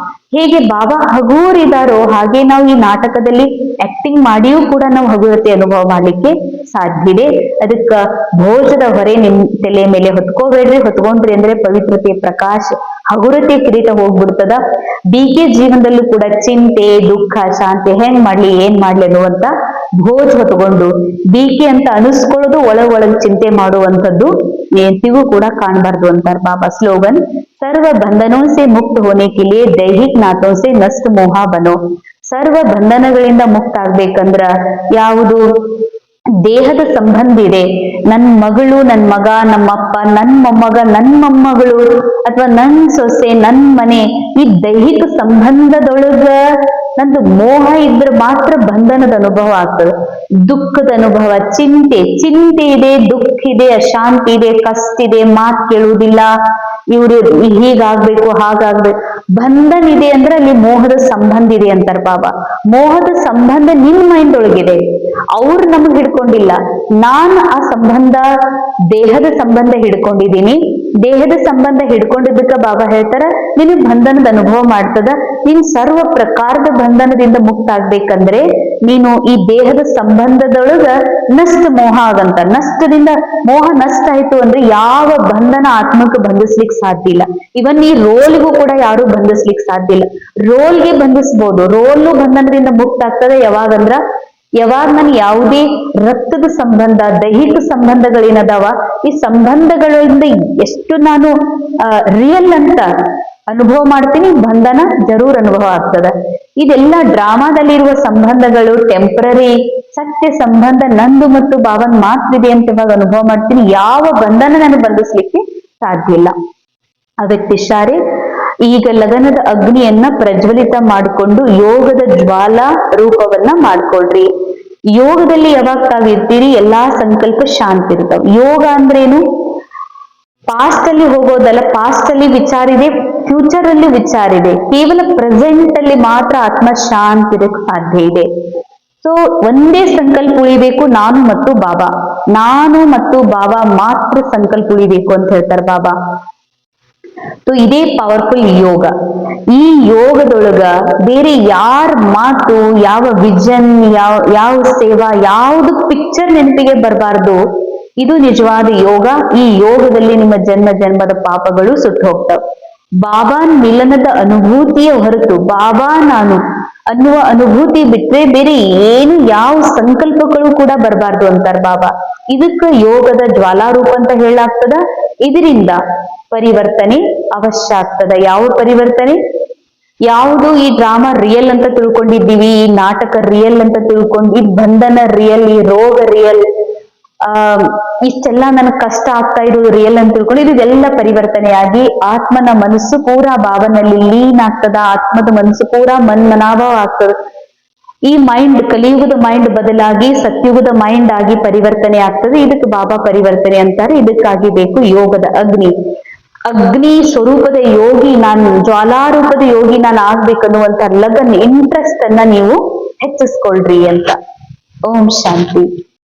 ಹೇಗೆ ಬಾಬಾ ಹಗೂರ್ ಇದಾರೋ ಹಾಗೆ ನಾವು ಈ ನಾಟಕದಲ್ಲಿ ಆಕ್ಟಿಂಗ್ ಮಾಡಿಯೂ ಕೂಡ ನಾವು ಹಗುರತೆ ಅನುಭವ ಮಾಡ್ಲಿಕ್ಕೆ ಸಾಧ್ಯ ಇದೆ. ಅದಕ್ಕ ಭೋಜದ ಹೊರೆ ನಿಮ್ ತಲೆ ಮೇಲೆ ಹೊತ್ಕೋಬೇಡ್ರಿ. ಹೊತ್ಕೊಂಡ್ರಿ ಅಂದ್ರೆ ಪವಿತ್ರತೆ, ಪ್ರಕಾಶ, ಹಗುರತೆ ಕಿರೀಟ ಹೋಗ್ಬಿಡ್ತದ. ಬಿಕೆ ಜೀವನದಲ್ಲೂ ಕೂಡ ಚಿಂತೆ, ದುಃಖ, ಶಾಂತಿ ಹೆಂಗ್ ಮಾಡ್ಲಿ, ಏನ್ ಮಾಡ್ಲಿ ಅನ್ನುವಂತ ಭೋಜ್ ಹೊತ್ಕೊಂಡು ಬಿಕೆ ಅಂತ ಅನಿಸ್ಕೊಳ್ಳೋದು ಒಳಗ್ ಚಿಂತೆ ಮಾಡುವಂಥದ್ದು ಎಂತಿಗೂ ಕೂಡ ಕಾಣಬಾರ್ದು ಅಂತಾರೆ ಬಾಬಾ. ಸ್ಲೋಗನ್, ಸರ್ವ ಬಂಧನೋं से मुक्त होने के लिए दैहिक नातों से नष्ट मोहा बनो. ಸರ್ವ ಬಂಧನಗಳಿಂದ ಮುಕ್ತ ಆಗ್ಬೇಕಂದ್ರ ಯಾವುದು ದೇಹದ ಸಂಬಂಧ ಇದೆ, ನನ್ ಮಗಳು, ನನ್ ಮಗ, ನಮ್ಮಪ್ಪ, ನನ್ ಮೊಮ್ಮಗ, ನನ್ ಮೊಮ್ಮಗಳು, ಅಥವಾ ನನ್ ಸೊಸೆ, ನನ್ ಮನೆ, ಈ ದೈಹಿಕ ಸಂಬಂಧದೊಳಗ ನಂದು ಮೋಹ ಇದ್ರೆ ಮಾತ್ರ ಬಂಧನದ ಅನುಭವ ಆಗ್ತದೆ. ದುಃಖದ ಅನುಭವ, ಚಿಂತೆ ಇದೆ, ದುಃಖ ಇದೆ, ಅಶಾಂತಿ ಇದೆ, ಕಷ್ಟ ಇದೆ, ಮಾತು ಕೇಳುವುದಿಲ್ಲ, ಇವ್ರು ಹೀಗಾಗ್ಬೇಕು, ಹಾಗಾಗ್ಬೇಕು, ಬಂಧನ ಇದೆ ಅಂದ್ರೆ ಅಲ್ಲಿ ಮೋಹದ ಸಂಬಂಧ ಇದೆ ಅಂತಾರ ಬಾಬಾ. ಮೋಹದ ಸಂಬಂಧ ನಿನ್ ಮೈಂಡ್ ಒಳಗಿದೆ, ಅವ್ರು ನಮಗ್ ಹಿಡ್ಕೊಂಡಿಲ್ಲ. ನಾನ್ ಆ ಸಂಬಂಧ, ದೇಹದ ಸಂಬಂಧ ಹಿಡ್ಕೊಂಡಿದ್ದೀನಿ. ದೇಹದ ಸಂಬಂಧ ಹಿಡ್ಕೊಂಡಿದ್ದಕ್ಕ ಬಾಬಾ ಹೇಳ್ತಾರ, ನಿನಗ್ ಬಂಧನದ ಅನುಭವ ಮಾಡ್ತದ. ನೀನ್ ಸರ್ವ ಪ್ರಕಾರದ ಬಂಧನದಿಂದ ಮುಕ್ತ ಆಗ್ಬೇಕಂದ್ರೆ ನೀನು ಈ ದೇಹದ ಸಂಬಂಧದೊಳಗ ನಷ್ಟ ಮೋಹ ಆಗಂತ. ನಷ್ಟದಿಂದ ಮೋಹ ನಷ್ಟ ಆಯ್ತು ಅಂದ್ರೆ ಯಾವ ಬಂಧನ ಆತ್ಮಕ್ಕೆ ಬಂಧಿಸ್ಲಿಕ್ಕೆ ಸಾಧ್ಯ ಇಲ್ಲ. ಇವನ್ ಈ ರೋಲ್ಗೂ ಕೂಡ ಯಾರು ಬಂಧಿಸ್ಲಿಕ್ಕೆ ಸಾಧ್ಯ ಇಲ್ಲ. ರೋಲ್ಗೆ ಬಂಧಿಸ್ಬೋದು, ರೋಲು ಬಂಧನದಿಂದ ಮುಕ್ತ ಆಗ್ತದೆ ಯಾವಾಗಂದ್ರ ಯಾವಾಗ ನಾನು ಯಾವುದೇ ರಕ್ತದ ಸಂಬಂಧ, ದೈಹಿಕ ಸಂಬಂಧಗಳೇನದಾವ, ಈ ಸಂಬಂಧಗಳಿಂದ ಎಷ್ಟು ನಾನು ರಿಯಲ್ ಅಂತ ಅನುಭವ ಮಾಡ್ತೀನಿ, ಬಂಧನ ಜರೂರ್ ಅನುಭವ ಆಗ್ತದ. ಇದೆಲ್ಲ ಡ್ರಾಮಾದಲ್ಲಿರುವ ಸಂಬಂಧಗಳು ಟೆಂಪರರಿ, ಸತ್ಯ ಸಂಬಂಧ ನಂದು ಮತ್ತು ಬಾಬನ್ ಮಾತ್ರ ಇದೆ ಅಂತ ಇವಾಗ ಅನುಭವ ಮಾಡ್ತೀನಿ. ಯಾವ ಬಂಧನ ನಾನು ಬಂಧಿಸ್ಲಿಕ್ಕೆ ಸಾಧ್ಯ ಇಲ್ಲ. ಅದಕ್ಕೆ ಇಶಾರೆ, ಈಗ ಲಗನದ ಅಗ್ನಿಯನ್ನ ಪ್ರಜ್ವಲಿತ ಮಾಡಿಕೊಂಡು ಯೋಗದ ಜ್ವಾಲಾ ರೂಪವನ್ನ ಮಾಡ್ಕೊಳ್ರಿ. ಯೋಗದಲ್ಲಿ ಯಾವಾಗ ತಾವಿರ್ತೀರಿ ಎಲ್ಲಾ ಸಂಕಲ್ಪ ಶಾಂತಿ ಇರ್ತಾವ. ಯೋಗ ಅಂದ್ರೇನು? ಪಾಸ್ಟ್ ಅಲ್ಲಿ ಹೋಗೋದಲ್ಲ, ಪಾಸ್ಟ್ ಅಲ್ಲಿ ವಿಚಾರ ಇದೆ, ಫ್ಯೂಚರ್ ಅಲ್ಲಿ ವಿಚಾರ ಇದೆ. ಕೇವಲ ಪ್ರೆಸೆಂಟ್ ಅಲ್ಲಿ ಮಾತ್ರ ಆತ್ಮ ಶಾಂತಿ ಇರಕ್ಕೆ ಸಾಧ್ಯ ಇದೆ. ಸೊ ಒಂದೇ ಸಂಕಲ್ಪ ಉಳಿಬೇಕು, ನಾನು ಮತ್ತು ಬಾಬಾ, ನಾನು ಮತ್ತು ಬಾಬಾ ಮಾತ್ರ ಸಂಕಲ್ಪ ಉಳಿಬೇಕು ಅಂತ ಹೇಳ್ತಾರೆ ಬಾಬಾ. ಸೊ ಇದೇ ಪವರ್ಫುಲ್ ಯೋಗ. ಈ ಯೋಗದೊಳಗ ಬೇರೆ ಯಾರ ಮಾತು, ಯಾವ ವಿಷನ್, ಯಾವ ಸೇವಾ, ಯಾವುದು ಪಿಕ್ಚರ್ ನೆನಪಿಗೆ ಬರಬಾರ್ದು. ಇದು ನಿಜವಾದ ಯೋಗ. ಈ ಯೋಗದಲ್ಲಿ ನಿಮ್ಮ ಜನ್ಮ ಜನ್ಮದ ಪಾಪಗಳು ಸುಟ್ಟು ಹೋಗ್ತವೆ. ಬಾಬಾ ಮಿಲನದ ಅನುಭೂತಿಯ ಹೊರತು ಬಾಬಾ ನಾನು ಅನ್ನುವ ಅನುಭೂತಿ ಬಿಟ್ರೆ ಬೇರೆ ಏನು ಯಾವ ಸಂಕಲ್ಪಗಳು ಕೂಡ ಬರಬಾರ್ದು ಅಂತಾರ ಬಾಬಾ. ಇದಕ್ಕ ಯೋಗದ ಜ್ವಾಲಾರೂಪ ಅಂತ ಹೇಳಾಗ್ತದ. ಇದರಿಂದ ಪರಿವರ್ತನೆ ಅವಶ್ಯ ಆಗ್ತದ. ಯಾವ ಪರಿವರ್ತನೆ? ಯಾವುದು ಈ ಡ್ರಾಮಾ ರಿಯಲ್ ಅಂತ ತಿಳ್ಕೊಂಡಿದ್ದೀವಿ, ಈ ನಾಟಕ ರಿಯಲ್ ಅಂತ ತಿಳ್ಕೊಂಡು, ಈ ಬಂಧನ ರಿಯಲ್, ಈ ರೋಗ ರಿಯಲ್, ಇಷ್ಟೆಲ್ಲ ನನಗ್ ಕಷ್ಟ ಆಗ್ತಾ ಇರೋದು ರಿಯಲ್ ಅಂತ ತಿಳ್ಕೊಂಡು ಇದೆಲ್ಲ ಪರಿವರ್ತನೆಯಾಗಿ ಆತ್ಮನ ಮನಸ್ಸು ಪೂರಾ ಬಾಬನಲ್ಲಿ ಲೀನ್ ಆಗ್ತದ. ಆತ್ಮದ ಮನಸ್ಸು ಪೂರಾ ಮನ್ಮನಾಭಾವ ಆಗ್ತದ. ಈ ಮೈಂಡ್ ಕಲಿಯುಗದ ಮೈಂಡ್ ಬದಲಾಗಿ ಸತ್ಯುಗದ ಮೈಂಡ್ ಆಗಿ ಪರಿವರ್ತನೆ ಆಗ್ತದೆ. ಇದಕ್ಕೆ ಬಾಬಾ ಪರಿವರ್ತನೆ ಅಂತಾರೆ. ಇದಕ್ಕಾಗಿ ಬೇಕು ಯೋಗದ ಅಗ್ನಿ. ಅಗ್ನಿ ಸ್ವರೂಪದ ಯೋಗಿ ನಾನು, ಜ್ವಾಲಾರೂಪದ ಯೋಗಿ ನಾನು ಆಗ್ಬೇಕನ್ನುವಂತ ಲಗನ್ ಇಂಟ್ರೆಸ್ಟ್ ಅನ್ನ ನೀವು ಹೆಚ್ಚಿಸ್ಕೊಳ್ರಿ ಅಂತ. ಓಂ ಶಾಂತಿ.